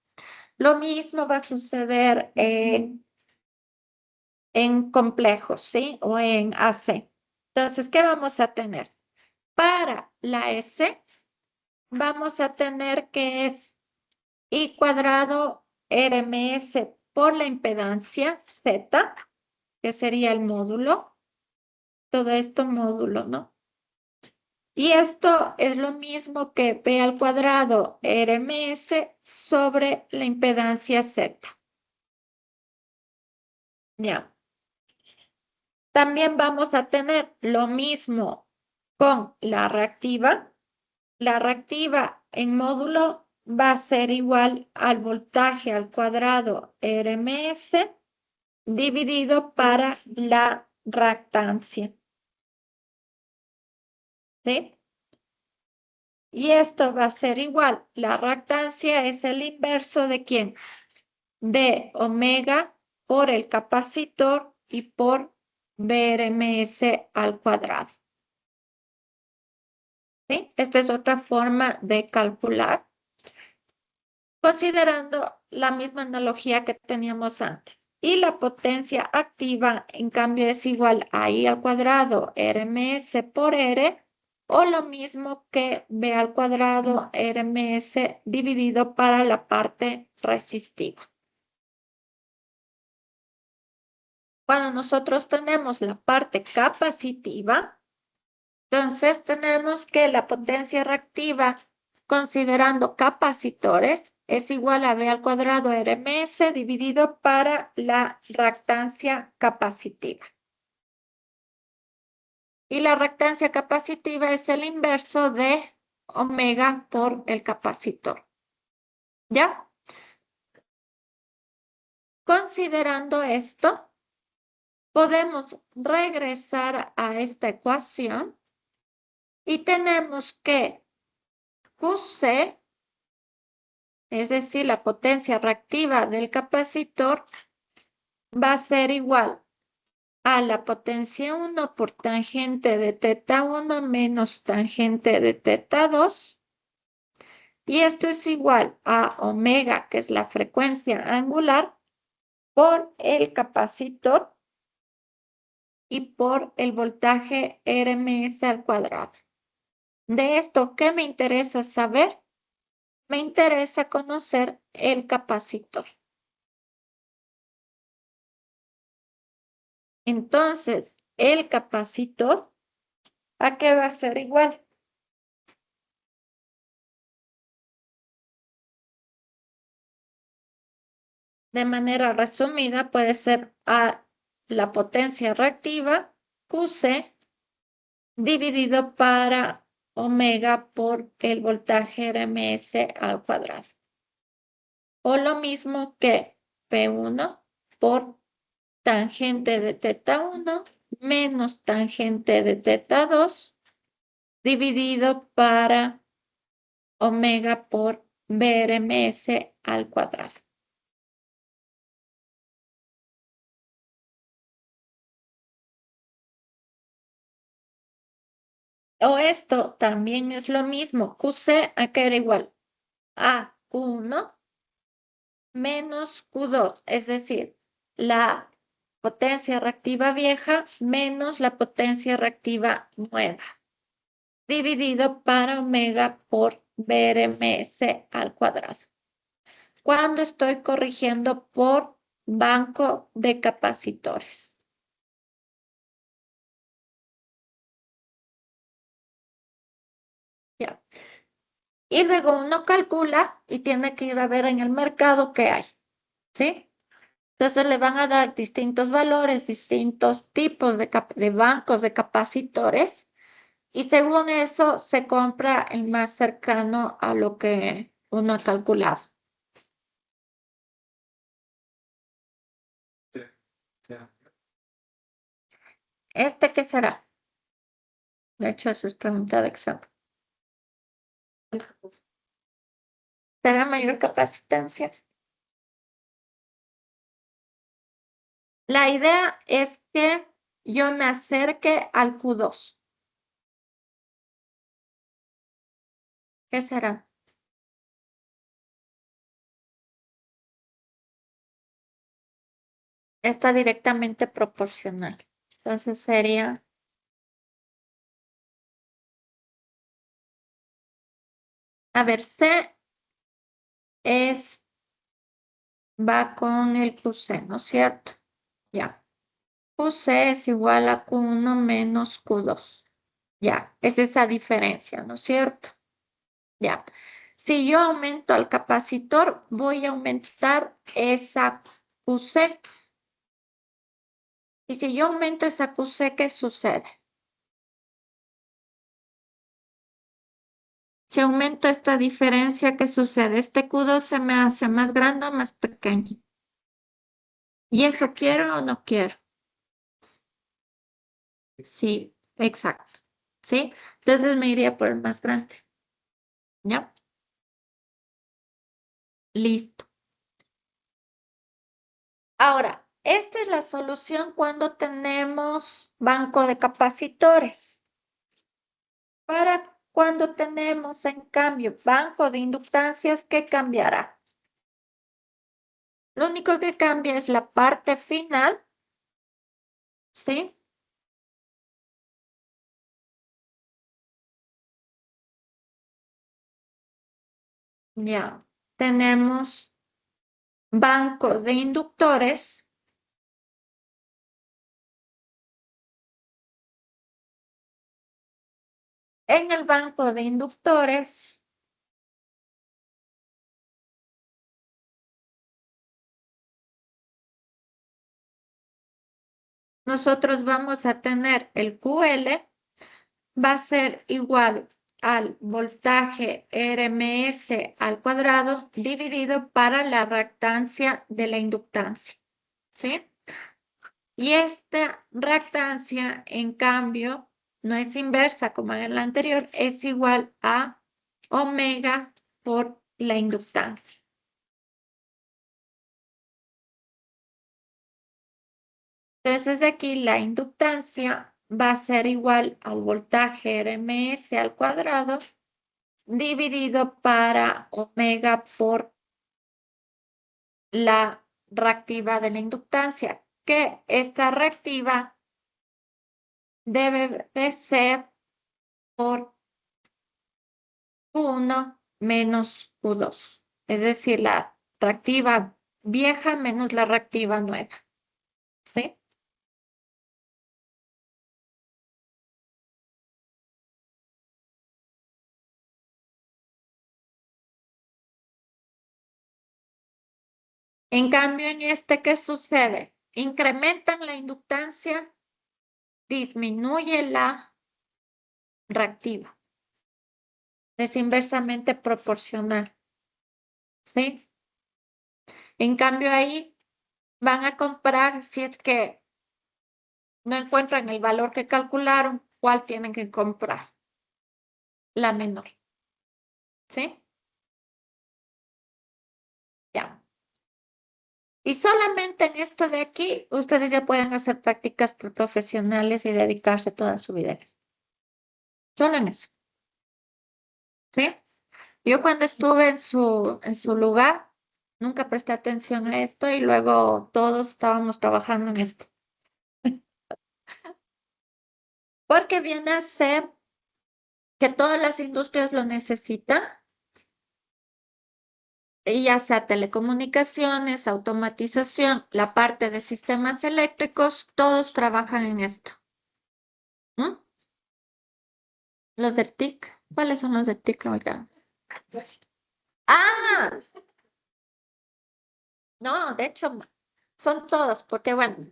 Lo mismo va a suceder en complejos, ¿sí? O en AC. Entonces, ¿qué vamos a tener? Para la S, vamos a tener que es I cuadrado RMS por la impedancia Z, que sería el módulo. Todo esto módulo, ¿no? Y esto es lo mismo que B al cuadrado RMS sobre la impedancia Z. Ya. También vamos a tener lo mismo con la reactiva. La reactiva en módulo va a ser igual al voltaje al cuadrado RMS dividido para la reactancia. ¿Sí? Y esto va a ser igual. La reactancia es el inverso de ¿quién? De omega por el capacitor y por BRMS al cuadrado. ¿Sí? Esta es otra forma de calcular, considerando la misma analogía que teníamos antes. Y la potencia activa, en cambio, es igual a I al cuadrado RMS por R, o lo mismo que B al cuadrado RMS dividido para la parte resistiva. Cuando nosotros tenemos la parte capacitiva, entonces tenemos que la potencia reactiva, considerando capacitores, es igual a V al cuadrado RMS dividido para la reactancia capacitiva. Y la reactancia capacitiva es el inverso de omega por el capacitor. ¿Ya? Considerando esto, podemos regresar a esta ecuación y tenemos que QC, es decir, la potencia reactiva del capacitor, va a ser igual a la potencia 1 por tangente de teta 1 menos tangente de teta 2. Y esto es igual a omega, que es la frecuencia angular, por el capacitor y por el voltaje RMS al cuadrado. De esto, ¿qué me interesa saber? Me interesa conocer el capacitor. Entonces, el capacitor, ¿a qué va a ser igual? De manera resumida, puede ser a la potencia reactiva, QC, dividido para omega por el voltaje RMS al cuadrado. O lo mismo que P1 por tangente de teta 1 menos tangente de teta 2 dividido para omega por BRMS al cuadrado. O esto también es lo mismo. QC acá era igual a 1 menos Q2, es decir, la potencia reactiva vieja menos la potencia reactiva nueva, dividido para omega por BRMS al cuadrado. Cuando estoy corrigiendo por banco de capacitores. Ya. Y luego uno calcula y tiene que ir a ver en el mercado qué hay, ¿sí? Entonces le van a dar distintos valores, distintos tipos de bancos de capacitores y según eso se compra el más cercano a lo que uno ha calculado. Sí, sí. ¿Este qué será? De hecho, eso es pregunta de examen. ¿Será mayor capacitancia? La idea es que yo me acerque al Q2. ¿Qué será? Está directamente proporcional. Entonces sería, a ver, C es, va con el QC, ¿no es cierto? Ya. QC es igual a Q1 menos Q2. Ya, es esa diferencia, ¿no es cierto? Ya. Si yo aumento al capacitor, voy a aumentar esa QC. Y si yo aumento esa QC, ¿qué sucede? Si aumento esta diferencia, ¿qué sucede? Este Q2 se me hace más grande o más pequeño. ¿Y eso quiero o no quiero? Sí, exacto. ¿Sí? Entonces me iría por el más grande. ¿Ya? Listo. Ahora, esta es la solución cuando tenemos banco de capacitores. Para cuando tenemos, en cambio, banco de inductancias, ¿qué cambiará? Lo único que cambia es la parte final, ¿sí? Ya, tenemos banco de inductores. En el banco de inductores, nosotros vamos a tener el QL, va a ser igual al voltaje RMS al cuadrado dividido para la reactancia de la inductancia, ¿sí? Y esta reactancia, en cambio, no es inversa como en la anterior, es igual a omega por la inductancia. Entonces aquí la inductancia va a ser igual al voltaje RMS al cuadrado dividido para omega por la reactiva de la inductancia, que esta reactiva debe de ser por Q1 menos Q2, es decir, la reactiva vieja menos la reactiva nueva, ¿sí? En cambio, en este, ¿qué sucede? Incrementan la inductancia, disminuye la reactiva. Es inversamente proporcional, ¿sí? En cambio, ahí van a comprar, si es que no encuentran el valor que calcularon, ¿cuál tienen que comprar? La menor, ¿sí? Ya. Y solamente en esto de aquí, ustedes ya pueden hacer prácticas profesionales y dedicarse toda su vida a eso. Solo en eso, ¿sí? Yo cuando estuve en su lugar, Nunca presté atención a esto y luego todos estábamos trabajando en esto. Porque viene a ser que todas las industrias lo necesitan, y ya sea telecomunicaciones, automatización, la parte de sistemas eléctricos, todos trabajan en esto. ¿Mm? Los del TIC, ¿cuáles son los del TIC? Oiga. Ah, no, de hecho, son todos, porque bueno,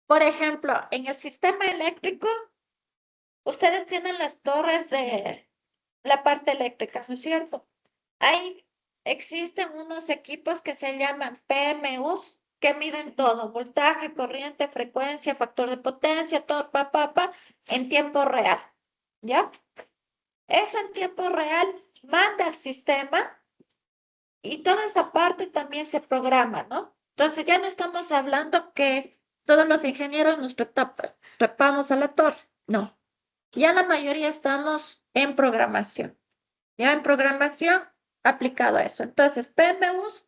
por ejemplo, en el sistema eléctrico, ustedes tienen las torres de la parte eléctrica, ¿no es cierto? Ahí existen unos equipos que se llaman PMUs, que miden todo, voltaje, corriente, frecuencia, factor de potencia, todo, en tiempo real, ¿ya? Eso en tiempo real manda al sistema y toda esa parte también se programa, ¿no? Entonces ya no estamos hablando que todos los ingenieros nos trepamos a la torre, no, ya la mayoría estamos en programación. Ya en programación aplicado a eso. Entonces, PMUs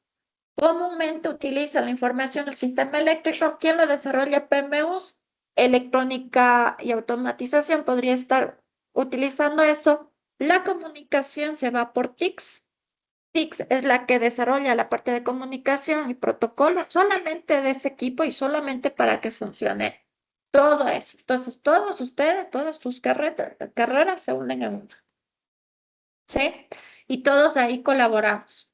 comúnmente utiliza la información del sistema eléctrico. ¿Quién lo desarrolla? PMUs. Electrónica y automatización podría estar utilizando eso. La comunicación se va por TICS. TICS es la que desarrolla la parte de comunicación y protocolo solamente de ese equipo y solamente para que funcione todo eso. Entonces, todos ustedes, todas tus carreras se unen en una. ¿Sí? Y todos ahí colaboramos.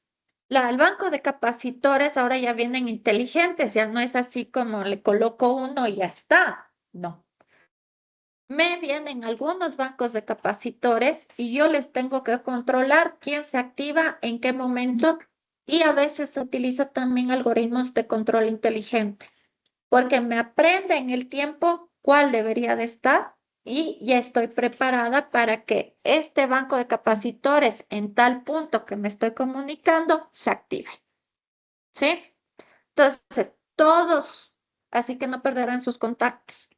El banco de capacitores ahora ya vienen inteligentes, ya no es así como le coloco uno y ya está. No. Me vienen algunos bancos de capacitores y yo les tengo que controlar quién se activa, en qué momento, y a veces se utiliza también algoritmos de control inteligente porque me aprende en el tiempo cuál debería de estar y ya estoy preparada para que este banco de capacitores en tal punto que me estoy comunicando se active. ¿Sí? Entonces, todos, así que no perderán sus contactos.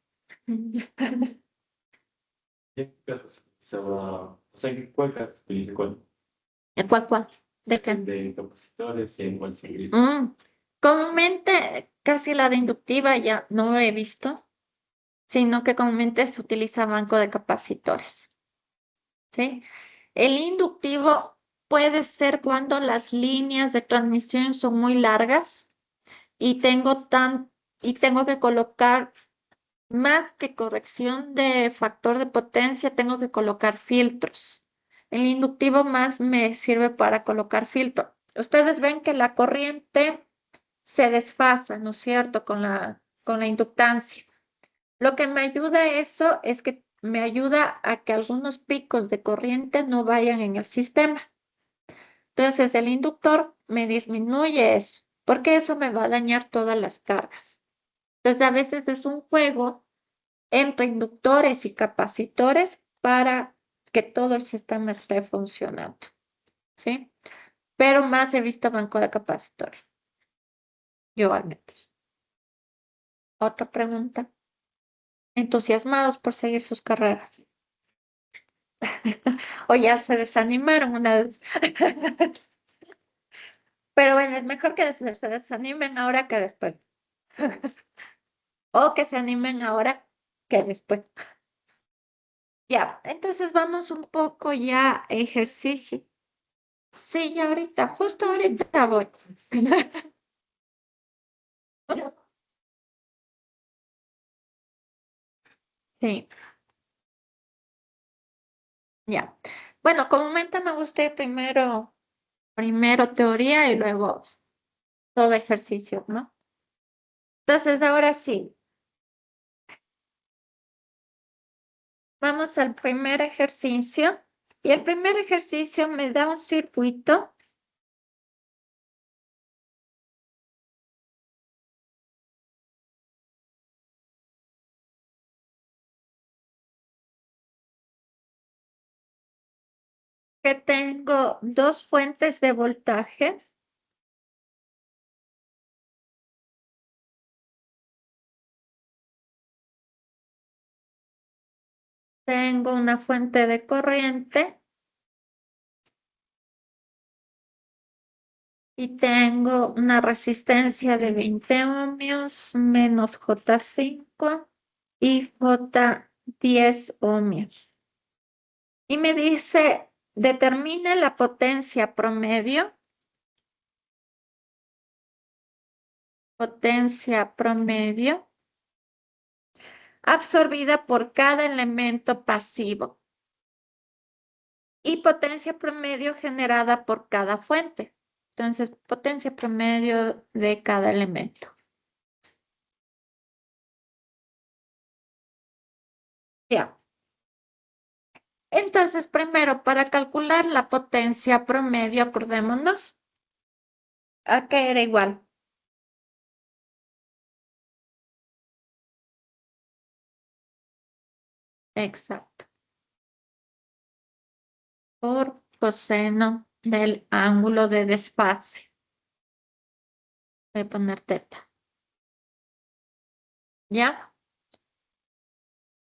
¿Qué casos estaba, o sea, en cuál caso? ¿Cuál? ¿Cuál? ¿De qué? De capacitores y en cuál se Comúnmente, casi la de inductiva ya no lo he visto, sino que comúnmente se utiliza banco de capacitores. ¿Sí? El inductivo puede ser cuando las líneas de transmisión son muy largas y y tengo que colocar más que corrección de factor de potencia, tengo que colocar filtros. El inductivo más me sirve para colocar filtro. Ustedes ven que la corriente se desfasa, ¿no es cierto? Con la inductancia. Lo que me ayuda a eso es que me ayuda a que algunos picos de corriente no vayan en el sistema. Entonces el inductor me disminuye eso, porque eso me va a dañar todas las cargas. Entonces a veces es un juego entre inductores y capacitores para que todo el sistema esté funcionando, ¿sí? Pero más he visto banco de capacitores, yo al menos. Otra pregunta. Entusiasmados por seguir sus carreras. O ya se desanimaron una vez. Pero bueno, es mejor que se desanimen ahora que después. O que se animen ahora que después. Ya, entonces vamos un poco ya a ejercicio. Sí, ya ahorita, justo ahorita voy. Sí, ya. Bueno, comúnmente me gusta ir primero teoría y luego todo ejercicio, ¿no? Entonces, ahora sí, vamos al primer ejercicio. Y el primer ejercicio me da un circuito. Que tengo dos fuentes de voltaje. Tengo una fuente de corriente Y tengo una resistencia de 20 ohmios menos J5 y J10 ohmios. Y me dice, determine la potencia promedio. Potencia promedio absorbida por cada elemento pasivo y potencia promedio generada por cada fuente. Entonces, potencia promedio de cada elemento. Ya. Entonces, primero, para calcular la potencia promedio, acordémonos, ¿a qué era igual? Exacto. Por coseno del ángulo de desfase. Voy a poner teta. ¿Ya?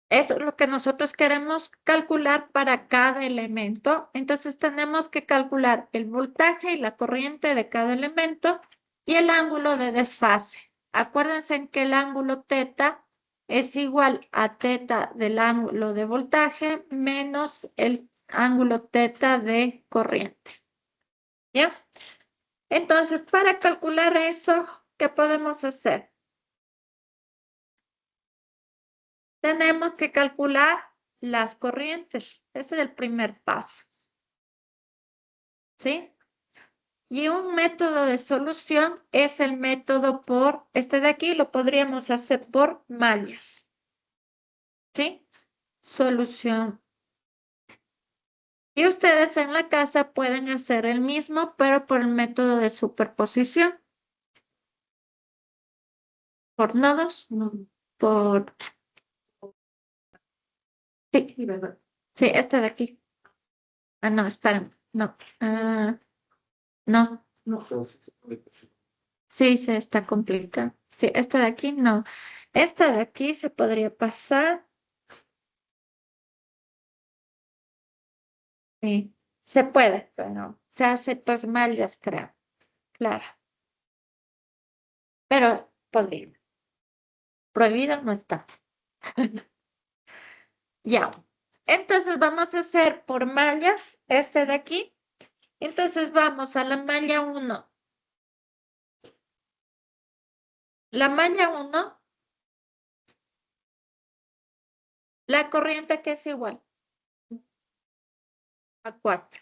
Eso es lo que nosotros queremos calcular para cada elemento. Entonces tenemos que calcular el voltaje y la corriente de cada elemento y el ángulo de desfase. Acuérdense en que el ángulo teta es igual a teta del ángulo de voltaje menos el ángulo teta de corriente. ¿Ya? Entonces, para calcular eso, ¿qué podemos hacer? Tenemos que calcular las corrientes. Ese es el primer paso. ¿Sí? Y un método de solución es el método por, este de aquí lo podríamos hacer por mallas. ¿Sí? Solución. Y ustedes en la casa pueden hacer el mismo, pero por el método de superposición. ¿Por nodos? No. Por... Sí, sí, este de aquí. Ah, no, esperen. No. No. No sé si se puede decir. Sí, se está complicando. Sí, esta de aquí no. Esta de aquí se podría pasar. Sí, se puede, pero se hace pues mallas, creo. Claro, pero podría. Prohibido no está. Ya. Entonces vamos a hacer por mallas este de aquí. Entonces vamos a la malla 1. La malla 1, la corriente que es igual a 4.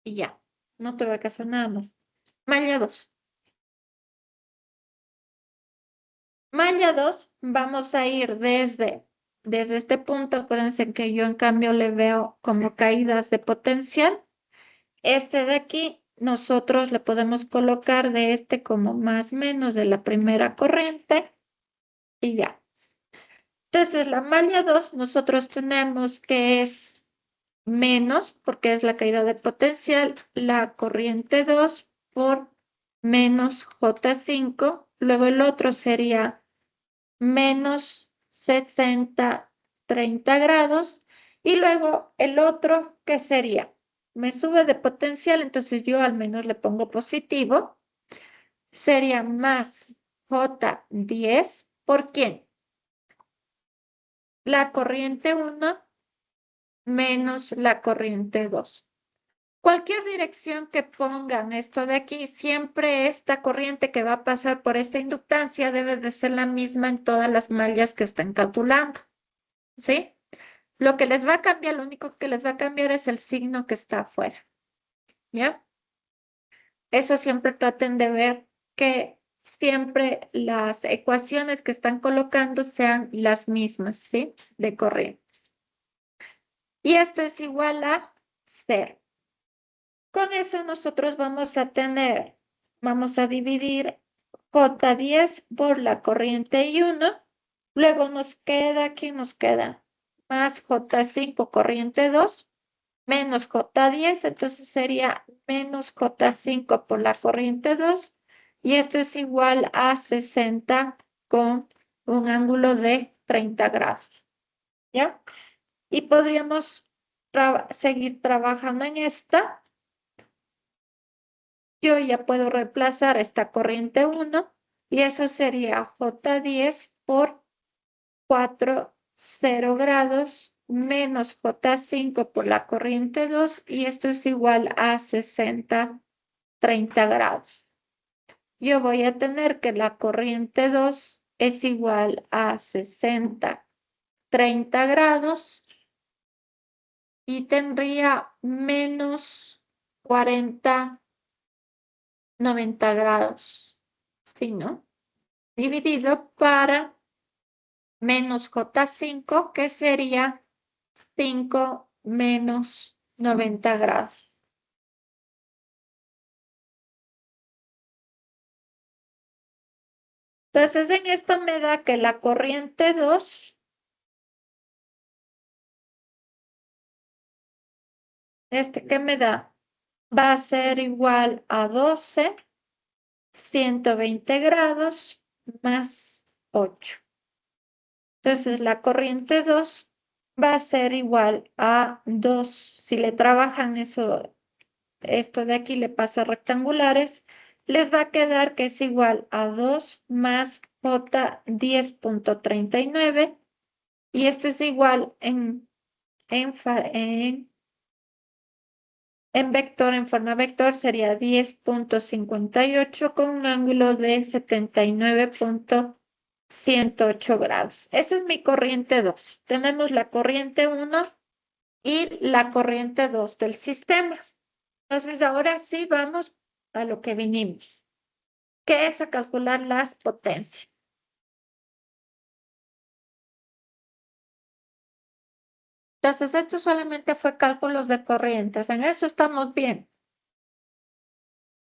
Y ya. No te voy a hacer nada más. Malla 2. Malla 2, vamos a ir desde este punto. Acuérdense que yo en cambio le veo como caídas de potencial. Este de aquí, nosotros le podemos colocar de este como más menos de la primera corriente y ya. Entonces, la malla 2 nosotros tenemos que es menos, porque es la caída de potencial, la corriente 2 por menos J5. Luego el otro sería menos 60, 30 grados. Y luego el otro, ¿qué sería? Me sube de potencial, entonces yo al menos le pongo positivo. Sería más J10. ¿Por quién? La corriente 1 menos la corriente 2. Cualquier dirección que pongan esto de aquí, siempre esta corriente que va a pasar por esta inductancia debe de ser la misma en todas las mallas que estén calculando. ¿Sí? Lo que les va a cambiar, lo único que les va a cambiar es el signo que está afuera. ¿Ya? Eso siempre traten de ver que siempre las ecuaciones que están colocando sean las mismas, ¿sí? De corrientes. Y esto es igual a 0. Con eso nosotros vamos a dividir J10 por la corriente I1. Luego aquí nos queda más J5 corriente 2 menos J10, entonces sería menos J5 por la corriente 2 y esto es igual a 60 con un ángulo de 30 grados. ¿Ya? Y podríamos seguir trabajando en esta, yo ya puedo reemplazar esta corriente 1 y eso sería J10 por 4, 0 grados menos J5 por la corriente 2 y esto es igual a 60, 30 grados. Yo voy a tener que la corriente 2 es igual a 60, 30 grados y tendría menos 40, 90 grados, ¿sí, no? Dividido para menos J5, que sería 5 menos 90 grados. Entonces, en esto me da que la corriente 2, ¿qué me da? Va a ser igual a 12, 120 grados más 8. Entonces, la corriente 2 va a ser igual a 2. Si le trabajan esto de aquí le pasa a rectangulares, les va a quedar que es igual a 2 más J 10.39 y esto es igual en vector, en forma vector sería 10.58 con un ángulo de 79.108 grados. Esa es mi corriente 2. Tenemos la corriente 1 y la corriente 2 del sistema. Entonces, ahora sí vamos a lo que vinimos, que es a calcular las potencias. Entonces, esto solamente fue cálculos de corrientes. En eso estamos bien.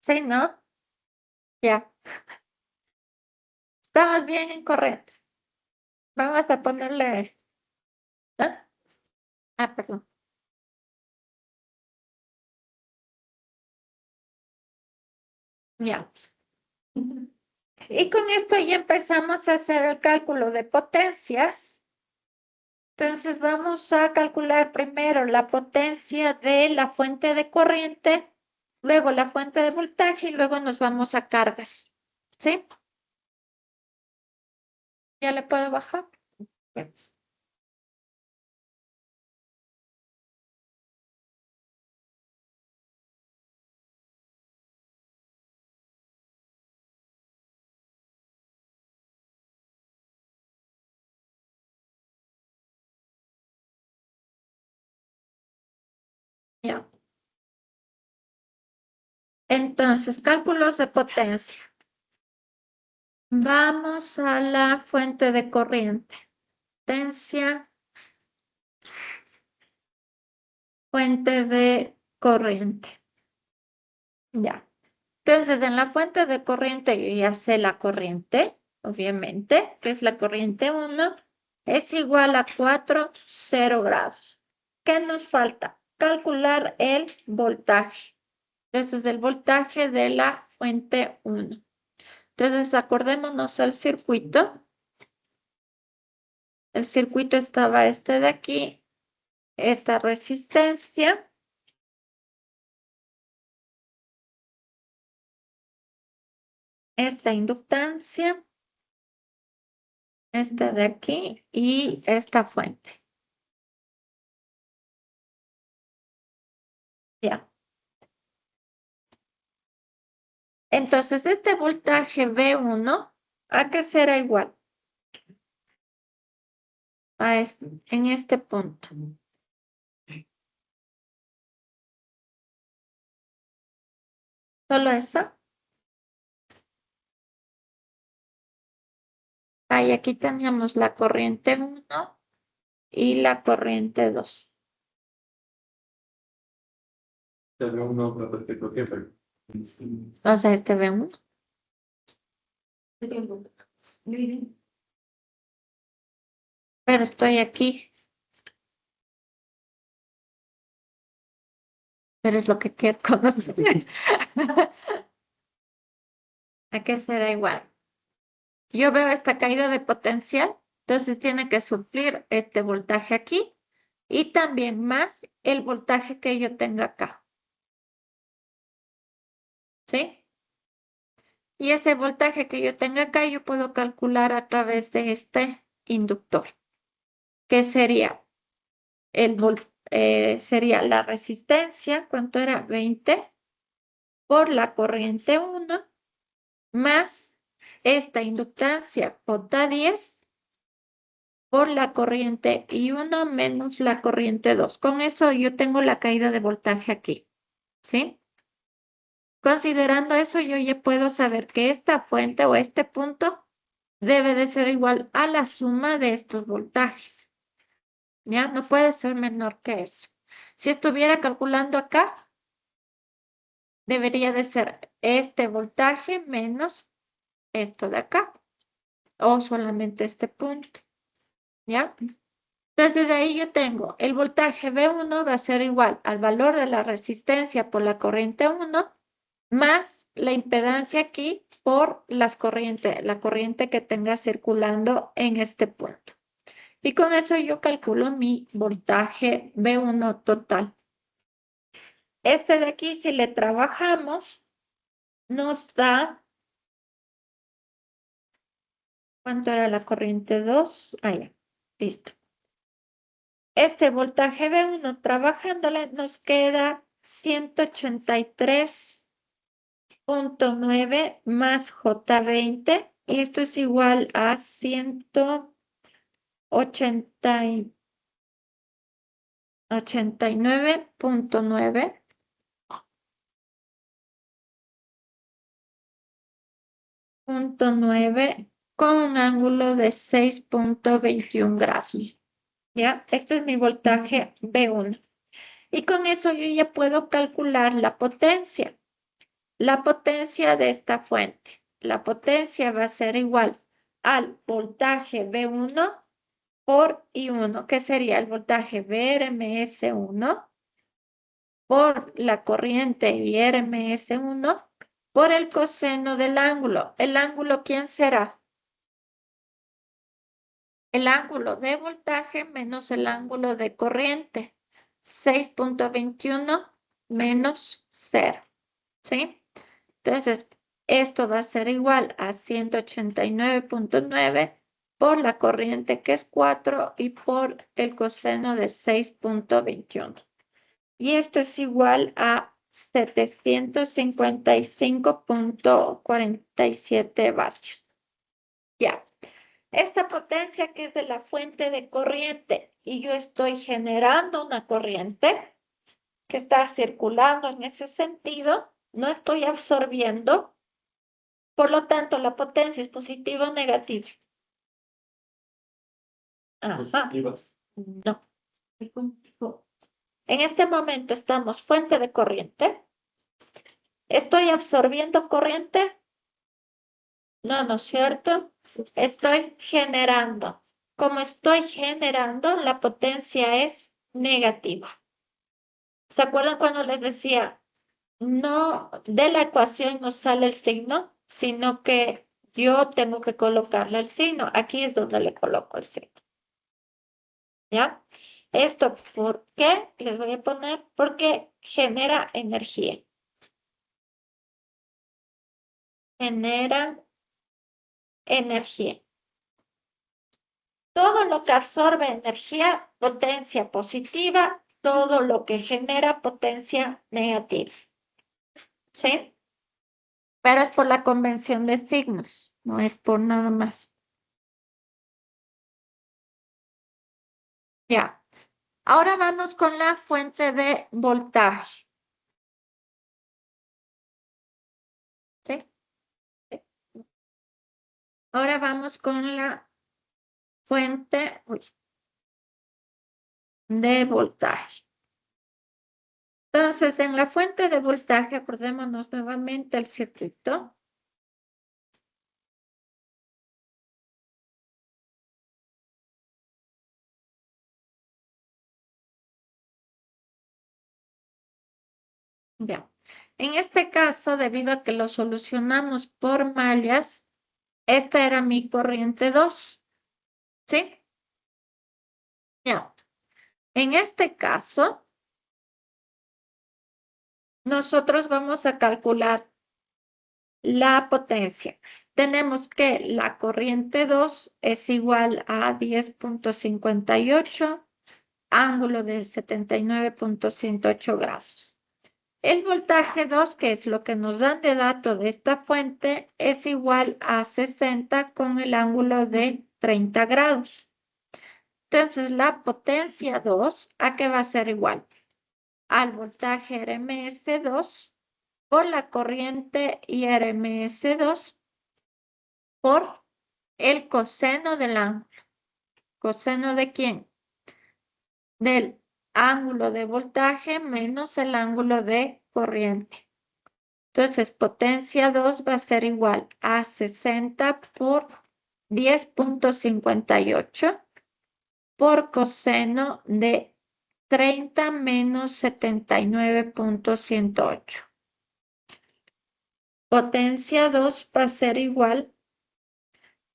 ¿Sí, no? Ya. Estamos bien en corrientes. Vamos a ponerle... ¿Ah? Perdón. Ya. Y con esto ya empezamos a hacer el cálculo de potencias. Entonces vamos a calcular primero la potencia de la fuente de corriente, luego la fuente de voltaje y luego nos vamos a cargas. ¿Sí? ¿Ya le puedo bajar? Bien. Ya. Entonces, cálculos de potencia. Vamos a la fuente de corriente. Potencia, fuente de corriente. Ya. Entonces, en la fuente de corriente, yo ya sé la corriente, obviamente, que es la corriente 1, es igual a 4, 0 grados. ¿Qué nos falta? Calcular el voltaje. Entonces, el voltaje de la fuente 1. Entonces, acordémonos al circuito. El circuito estaba este de aquí, esta resistencia, esta inductancia, esta de aquí y esta fuente. Ya. Entonces, este voltaje V1, ¿a qué será igual? En este punto. ¿Solo esa? Ahí aquí teníamos la corriente 1 y la corriente 2. Se ve uno perfecto que O sea, este V1. Pero estoy aquí. Pero es lo que quiero conocer. ¿A qué será igual? Yo veo esta caída de potencial, entonces tiene que suplir este voltaje aquí. y también más el voltaje que yo tenga acá. ¿Sí? Y ese voltaje que yo tenga acá, yo puedo calcular a través de este inductor, que sería sería la resistencia, ¿cuánto era? 20 por la corriente 1 más esta inductancia J10 por la corriente I1 menos la corriente 2. Con eso yo tengo la caída de voltaje aquí, ¿sí? Considerando eso, yo ya puedo saber que esta fuente o este punto debe de ser igual a la suma de estos voltajes. ¿Ya? No puede ser menor que eso. Si estuviera calculando acá, debería de ser este voltaje menos esto de acá, o solamente este punto. ¿Ya? Entonces de ahí yo tengo el voltaje V1 va a ser igual al valor de la resistencia por la corriente 1 más la impedancia aquí por la corriente que tenga circulando en este punto. Y con eso yo calculo mi voltaje V1 total. Este de aquí, si le trabajamos, nos da, ¿cuánto era la corriente 2? Ah, ya, listo. Este voltaje V1 trabajándole nos queda 183.9 más J20 y esto es igual a 189.9 con un ángulo de 6.21 grados. ¿Ya? Este es mi voltaje V1. Y con eso yo ya puedo calcular la potencia. La potencia de esta fuente. La potencia va a ser igual al voltaje V1 por I1, que sería el voltaje VRMS1 por la corriente IRMS1 por el coseno del ángulo. ¿El ángulo quién será? El ángulo de voltaje menos el ángulo de corriente. 6.21 menos 0. ¿Sí? Entonces, esto va a ser igual a 189.9 por la corriente que es 4 y por el coseno de 6.21. Y esto es igual a 755.47 vatios. Ya. Esta potencia que es de la fuente de corriente y yo estoy generando una corriente que está circulando en ese sentido, no estoy absorbiendo, por lo tanto la potencia es positiva o negativa. Ajá. Positivas. No. En este momento estamos fuente de corriente. ¿Estoy absorbiendo corriente? No, ¿no es cierto? Estoy generando. Como estoy generando, la potencia es negativa. ¿Se acuerdan cuando les decía, no, de la ecuación no sale el signo, sino que yo tengo que colocarle el signo? Aquí es donde le coloco el signo. ¿Ya? ¿Esto por qué? Les voy a poner porque genera energía. Genera energía. Todo lo que absorbe energía, potencia positiva, todo lo que genera potencia negativa. ¿Sí? Pero es por la convención de signos, no es por nada más. Ya. Ahora vamos con la fuente de voltaje. ¿Sí? Ahora vamos con la fuente de voltaje. Entonces, en la fuente de voltaje, acordémonos nuevamente el circuito. Ya. En este caso, debido a que lo solucionamos por mallas, esta era mi corriente 2. ¿Sí? Ya. En este caso, nosotros vamos a calcular la potencia. Tenemos que la corriente 2 es igual a 10.58, ángulo de 79.108 grados. El voltaje 2, que es lo que nos dan de dato de esta fuente, es igual a 60 con el ángulo de 30 grados. Entonces, la potencia 2, ¿a qué va a ser igual? Al voltaje RMS2 por la corriente IRMS2 por el coseno del ángulo. ¿Coseno de quién? Del ángulo de voltaje menos el ángulo de corriente. Entonces, potencia 2 va a ser igual a 60 por 10.58 por coseno de 30 menos 79.108. Potencia 2 va a ser igual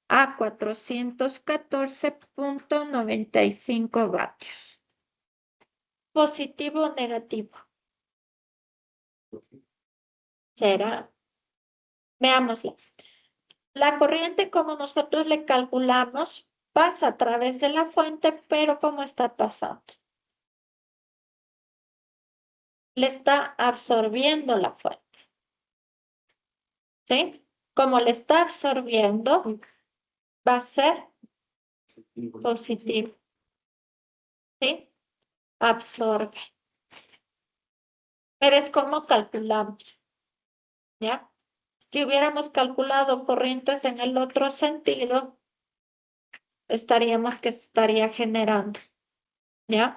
a 414.95 vatios. ¿Positivo o negativo? Será. Veámoslo. La corriente, como nosotros le calculamos, pasa a través de la fuente, pero ¿cómo está pasando? Le está absorbiendo la fuente. ¿Sí? Como le está absorbiendo, va a ser positivo. ¿Sí? Absorbe. Pero es como calculamos. ¿Ya? Si hubiéramos calculado corrientes en el otro sentido, estaríamos que estaría generando. ¿Ya?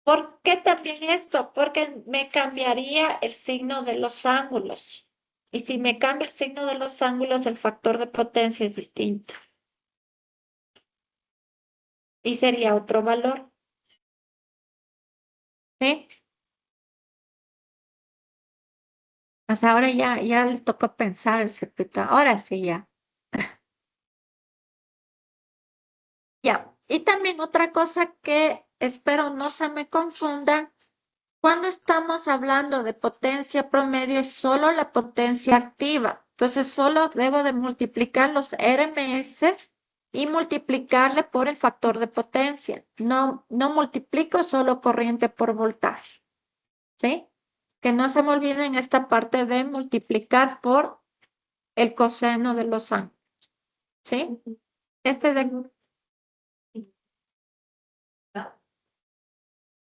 ¿Por qué también esto? Porque me cambiaría el signo de los ángulos. Y si me cambia el signo de los ángulos, el factor de potencia es distinto. Y sería otro valor. ¿Sí? Pues ahora ya les tocó pensar el circuito. Ahora sí ya. Ya. Y también otra cosa que espero no se me confunda. Cuando estamos hablando de potencia promedio, es solo la potencia activa. Entonces, solo debo de multiplicar los RMS y multiplicarle por el factor de potencia. No multiplico solo corriente por voltaje. ¿Sí? Que no se me olviden esta parte de multiplicar por el coseno de los ángulos. ¿Sí? Este de...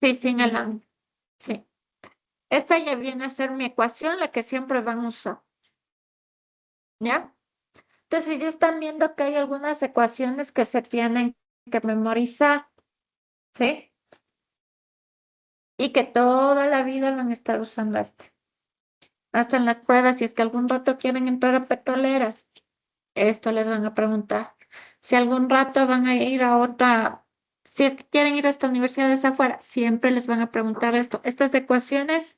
Sí, sin el ángulo. Sí. Esta ya viene a ser mi ecuación, la que siempre van a usar. ¿Ya? Entonces ya están viendo que hay algunas ecuaciones que se tienen que memorizar, ¿sí? Y que toda la vida van a estar usando este. Hasta en las pruebas, si es que algún rato quieren entrar a petroleras, esto les van a preguntar. Si algún rato van a ir a otra, si es que quieren ir a esta universidad afuera, siempre les van a preguntar esto. Estas ecuaciones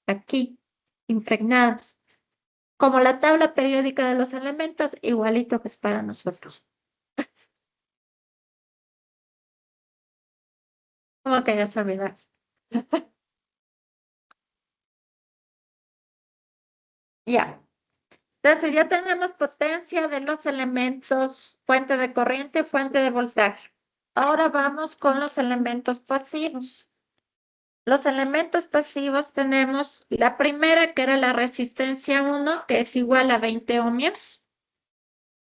aquí, impregnadas, como la tabla periódica de los elementos, igualito que es para nosotros. ¿Cómo que ya se olvidaron? Ya. Entonces ya tenemos potencia de los elementos, fuente de corriente, fuente de voltaje. Ahora vamos con los elementos pasivos. Los elementos pasivos tenemos la primera que era la resistencia 1, que es igual a 20 ohmios.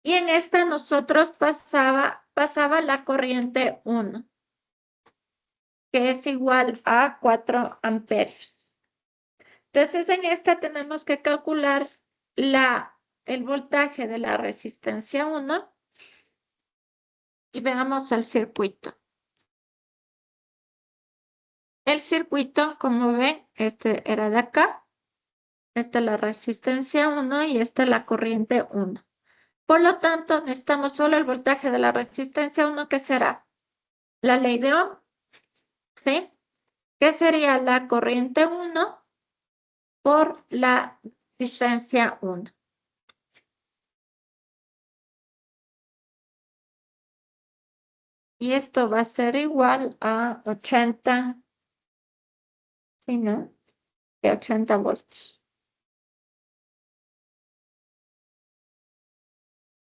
Y en esta nosotros pasaba la corriente 1, que es igual a 4 amperios. Entonces en esta tenemos que calcular el voltaje de la resistencia 1 y veamos el circuito. El circuito, como ven, este era de acá, esta es la resistencia 1 y esta es la corriente 1. Por lo tanto, necesitamos solo el voltaje de la resistencia 1, que será la ley de Ohm, ¿sí? Que sería la corriente 1 por la resistencia 1. Y esto va a ser igual a 80, ¿sí, no? De 80 voltios.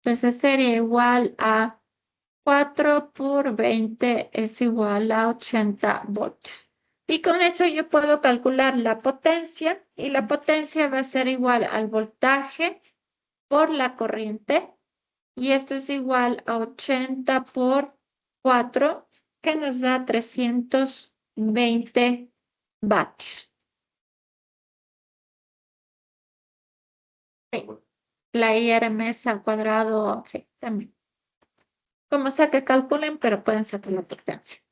Entonces sería igual a 4 por 20 es igual a 80 voltios. Y con eso yo puedo calcular la potencia y la potencia va a ser igual al voltaje por la corriente y esto es igual a 80 por 4 que nos da 320 vatios. Sí, la IRMS al cuadrado, sí, también. Como sea que calculen, pero pueden sacar la potencia.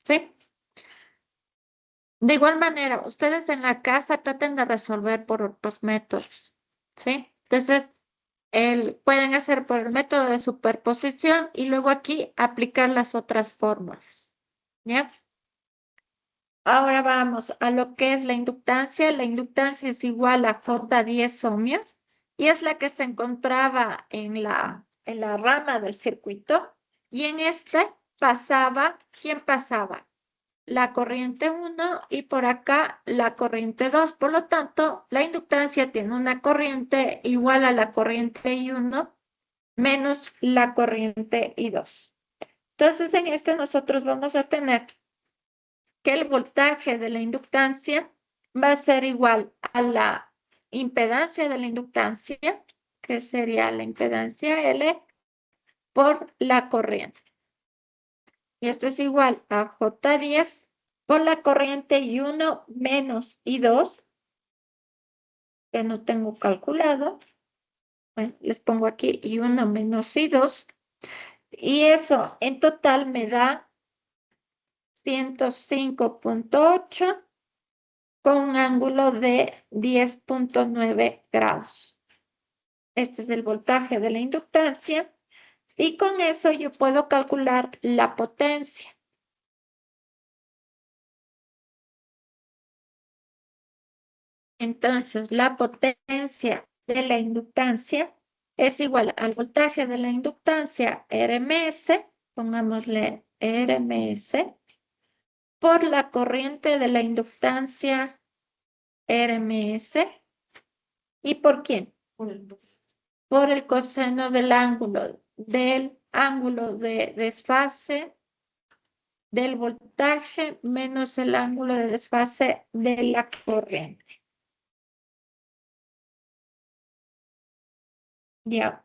¿Sí? De igual manera, ustedes en la casa traten de resolver por otros métodos, ¿sí? Entonces, pueden hacer por el método de superposición y luego aquí aplicar las otras fórmulas, ¿ya? Ahora vamos a lo que es la inductancia. La inductancia es igual a J10 ohmios y es la que se encontraba en la rama del circuito y en este pasaba, ¿quién pasaba? La corriente 1 y por acá la corriente 2. Por lo tanto, la inductancia tiene una corriente igual a la corriente I1 menos la corriente I2. Entonces, en este nosotros vamos a tener que el voltaje de la inductancia va a ser igual a la impedancia de la inductancia, que sería la impedancia L, por la corriente. Y esto es igual a J10 por la corriente I1 menos I2, que no tengo calculado. Bueno, les pongo aquí I1 menos I2. Y eso en total me da 105,8 con un ángulo de 10,9 grados. Este es el voltaje de la inductancia. Y con eso yo puedo calcular la potencia. Entonces, la potencia de la inductancia es igual al voltaje de la inductancia RMS, pongámosle RMS, por la corriente de la inductancia RMS. ¿Y por quién? Por el coseno del ángulo de desfase del voltaje menos el ángulo de desfase de la corriente. Ya.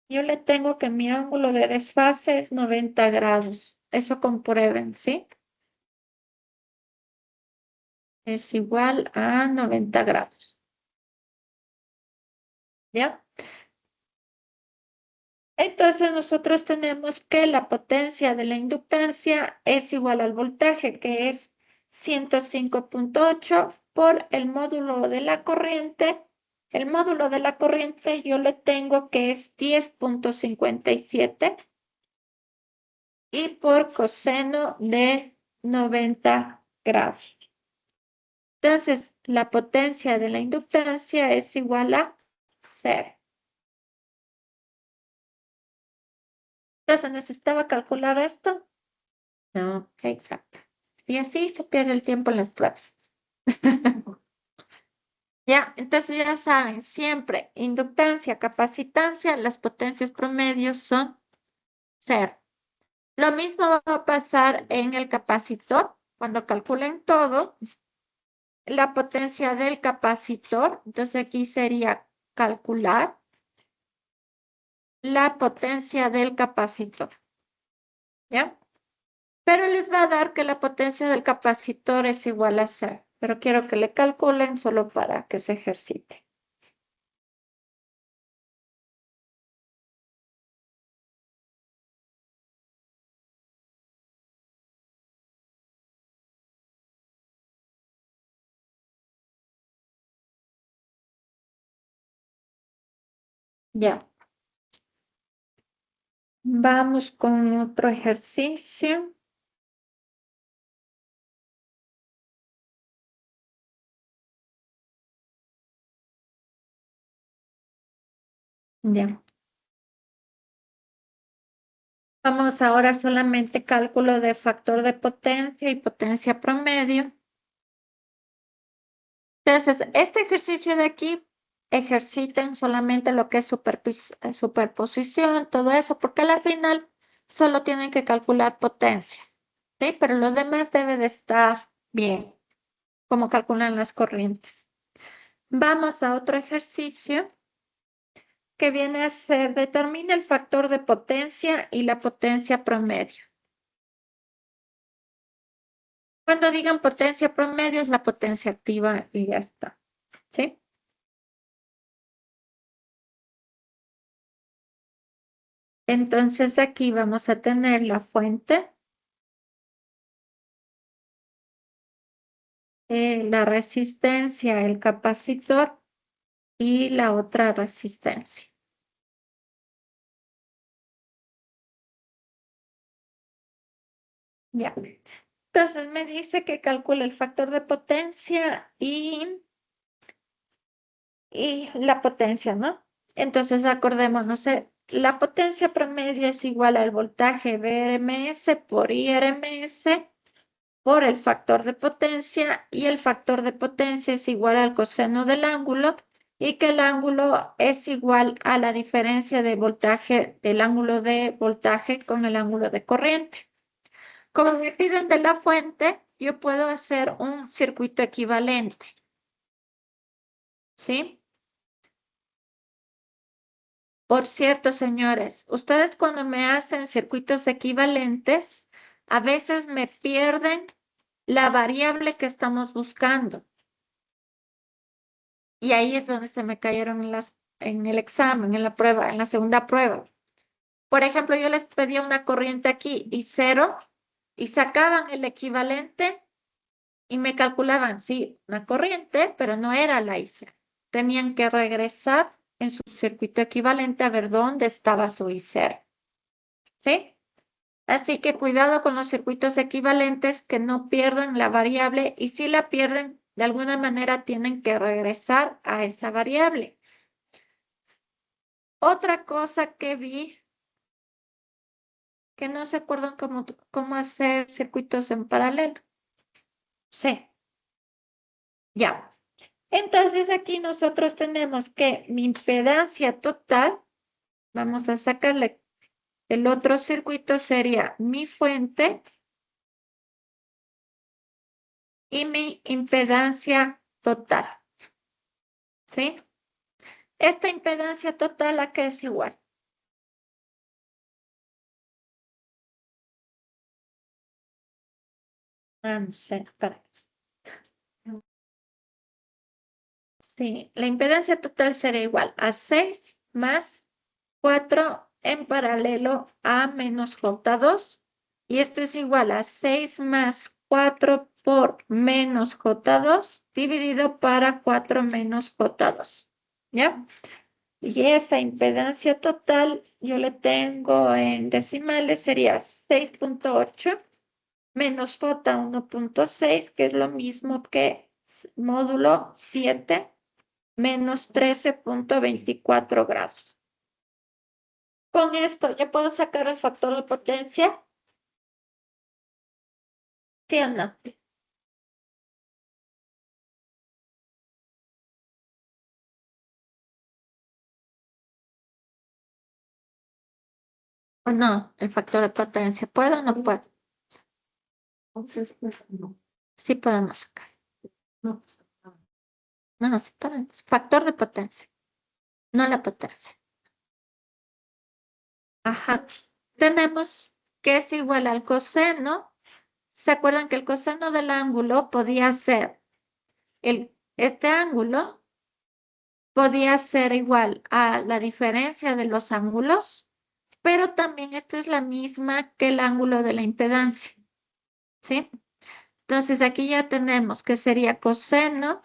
Yo le tengo que mi ángulo de desfase es 90 grados. Eso comprueben, ¿sí? Es igual a 90 grados. ¿Ya? Entonces nosotros tenemos que la potencia de la inductancia es igual al voltaje, que es 105,8 por el módulo de la corriente. El módulo de la corriente yo le tengo que es 10,57 y por coseno de 90 grados. Entonces, la potencia de la inductancia es igual a 0. Entonces, ¿necesitaba calcular esto? No, exacto. Y así se pierde el tiempo en las pruebas. Ya, entonces ya saben, siempre inductancia, capacitancia, las potencias promedios son 0. Lo mismo va a pasar en el capacitor. Cuando calculen todo, la potencia del capacitor, entonces aquí sería calcular la potencia del capacitor, ¿ya? Pero les va a dar que la potencia del capacitor es igual a 0, pero quiero que le calculen solo para que se ejercite. Ya. Vamos con otro ejercicio. Ya. Vamos ahora solamente cálculo de factor de potencia y potencia promedio. Entonces, este ejercicio de aquí, ejerciten solamente lo que es superposición, todo eso, porque al final solo tienen que calcular potencias, ¿sí? Pero lo demás debe de estar bien, como calculan las corrientes. Vamos a otro ejercicio que viene a ser, determina el factor de potencia y la potencia promedio. Cuando digan potencia promedio es la potencia activa y ya está, ¿sí? Entonces aquí vamos a tener la fuente, la resistencia, el capacitor y la otra resistencia. Ya. Entonces me dice que calcule el factor de potencia y la potencia, ¿no? Entonces acordémonos, la potencia promedio es igual al voltaje VRMS por IRMS por el factor de potencia y el factor de potencia es igual al coseno del ángulo y que el ángulo es igual a la diferencia de voltaje, del ángulo de voltaje con el ángulo de corriente. Como me piden de la fuente, yo puedo hacer un circuito equivalente, ¿sí? Por cierto, señores, ustedes cuando me hacen circuitos equivalentes, a veces me pierden la variable que estamos buscando. Y ahí es donde se me cayeron en el examen, en la prueba, en la segunda prueba. Por ejemplo, yo les pedía una corriente aquí y cero, y sacaban el equivalente y me calculaban, sí, una corriente, pero no era la I0. Tenían que regresar en su circuito equivalente a ver dónde estaba su I0. ¿Sí? Así que cuidado con los circuitos equivalentes que no pierdan la variable y si la pierden, de alguna manera tienen que regresar a esa variable. Otra cosa que vi, que no se acuerdan cómo hacer circuitos en paralelo. Sí, ya. Entonces aquí nosotros tenemos que mi impedancia total, vamos a sacarle el otro circuito, sería mi fuente y mi impedancia total. ¿Sí? Esta impedancia total, ¿a qué es igual? Ah, no sé, espera. Sí, la impedancia total será igual a 6 más 4 en paralelo a menos J2. Y esto es igual a 6 más 4 por menos J2 dividido para 4 menos J2. ¿Ya? Y esa impedancia total yo le tengo en decimales, sería 6.8 menos J 1.6, que es lo mismo que módulo 7 menos 13.24 grados. Con esto, ¿ya puedo sacar el factor de potencia? ¿Sí o no? ¿O no? El factor de potencia. ¿Puedo o no puedo? Sí podemos sacar. No, no, sí podemos. Factor de potencia, no la potencia. Ajá. Tenemos que es igual al coseno. ¿Se acuerdan que el coseno del ángulo podía ser este ángulo? Podía ser igual a la diferencia de los ángulos, pero también esta es la misma que el ángulo de la impedancia, ¿sí? Entonces aquí ya tenemos que sería coseno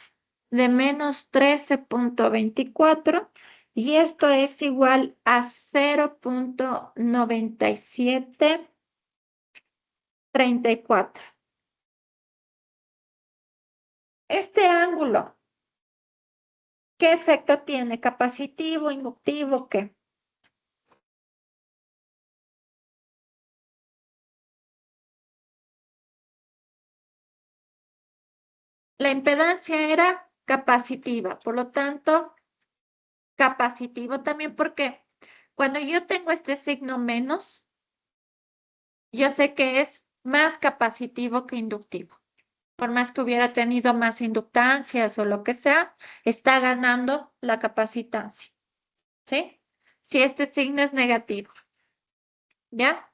de menos 13.24 y esto es igual a 0.9734. Este ángulo, ¿qué efecto tiene? ¿Capacitivo, inductivo, qué? La impedancia era capacitiva, por lo tanto, capacitivo también porque cuando yo tengo este signo menos, yo sé que es más capacitivo que inductivo. Por más que hubiera tenido más inductancias o lo que sea, está ganando la capacitancia, ¿sí? Si este signo es negativo, ¿ya?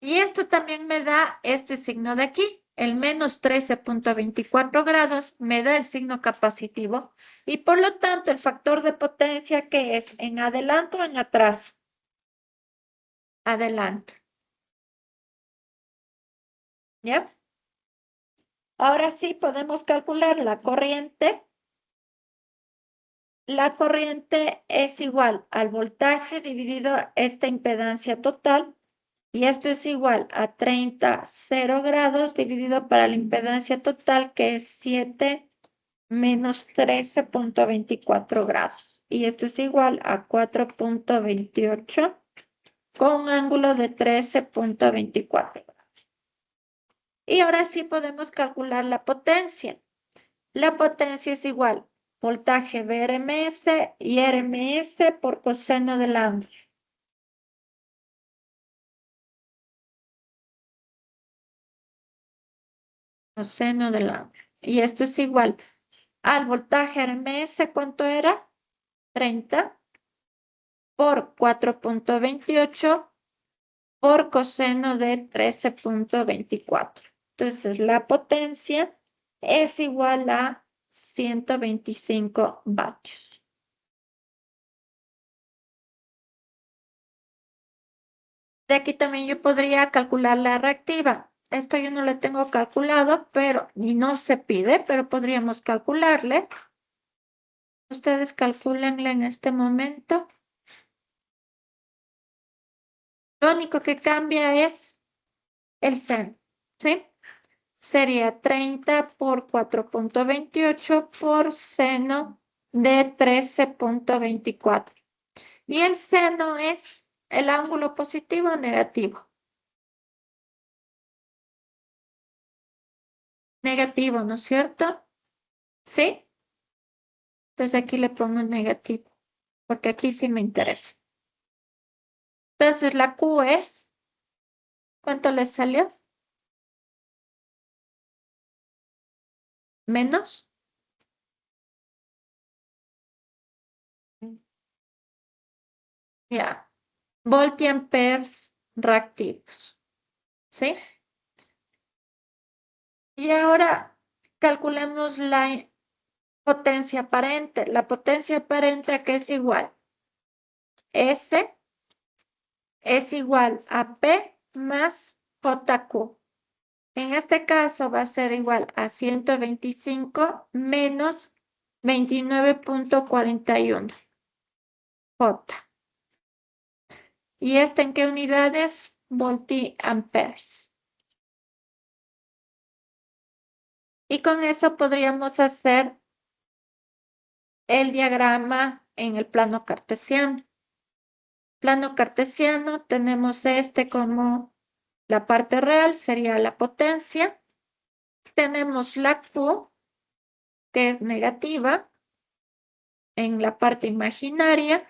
Y esto también me da este signo de aquí. El menos 13,24 grados me da el signo capacitivo y por lo tanto el factor de potencia que es en adelanto o en atraso. Adelanto. ¿Ya? Ahora sí podemos calcular la corriente. La corriente es igual al voltaje dividido esta impedancia total. Y esto es igual a 0 grados dividido para la impedancia total, que es 7 menos 13,24 grados. Y esto es igual a 4,28 con un ángulo de 13,24 grados. Y ahora sí podemos calcular la potencia. La potencia es igual voltaje VRMS y RMS por coseno del ángulo. Coseno del ángulo. Y esto es igual al voltaje RMS, ¿cuánto era? 30 por 4,28 por coseno de 13,24. Entonces, la potencia es igual a 125 vatios. De aquí también yo podría calcular la reactiva. Esto yo no lo tengo calculado, pero y no se pide, pero podríamos calcularle. Ustedes calcúlenle en este momento. Lo único que cambia es el seno, ¿sí? Sería 30 por 4,28 por seno de 13,24. Y el seno es el ángulo positivo o negativo. Negativo, ¿no es cierto? ¿Sí? Entonces aquí le pongo negativo, porque aquí sí me interesa. Entonces la Q es, ¿cuánto le salió? Menos. Ya. Voltiamperes reactivos. ¿Sí? Y ahora calculemos la potencia aparente. La potencia aparente que es igual. S es igual a P más JQ. En este caso va a ser igual a 125 menos 29,41 J. ¿Y este en qué unidades? Voltiamperes. Y con eso podríamos hacer el diagrama en el plano cartesiano. Plano cartesiano tenemos este como la parte real, sería la potencia. Tenemos la Q, que es negativa, en la parte imaginaria.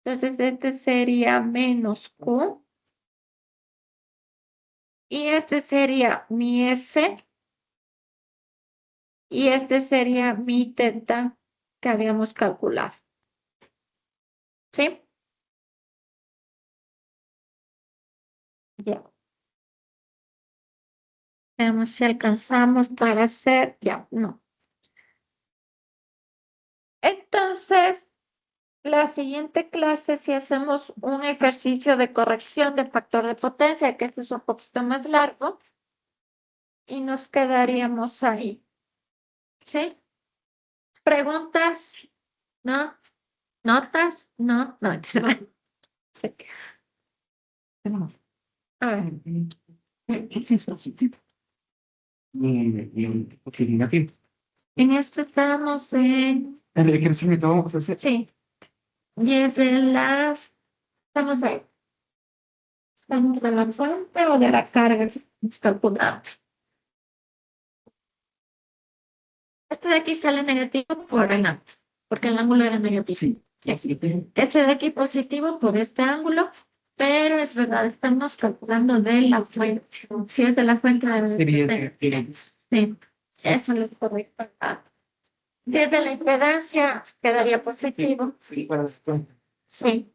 Entonces, este sería menos Q. Y este sería mi S. Y este sería mi teta que habíamos calculado. ¿Sí? Ya. Veamos si alcanzamos para hacer. Ya, no. Entonces, la siguiente clase, si hacemos un ejercicio de corrección de factor de potencia, que este es un poquito más largo, y nos quedaríamos ahí. ¿Sí? ¿Preguntas? ¿No? ¿Notas? No, no. Sí. A ver. En esto estamos en... El ejercicio que vamos a hacer. Sí. Y es de las... Estamos ahí. ¿Estamos de la fuente o de la carga? Calculando. Este de aquí sale negativo por el ángulo, porque el ángulo era negativo. Sí. Este de aquí positivo por este ángulo, pero es verdad, estamos calculando de la fuente. Si es de la fuente, debe de Sería ser. que Sí, eso es correcto. Desde la impedancia quedaría positivo. sí, para Sí.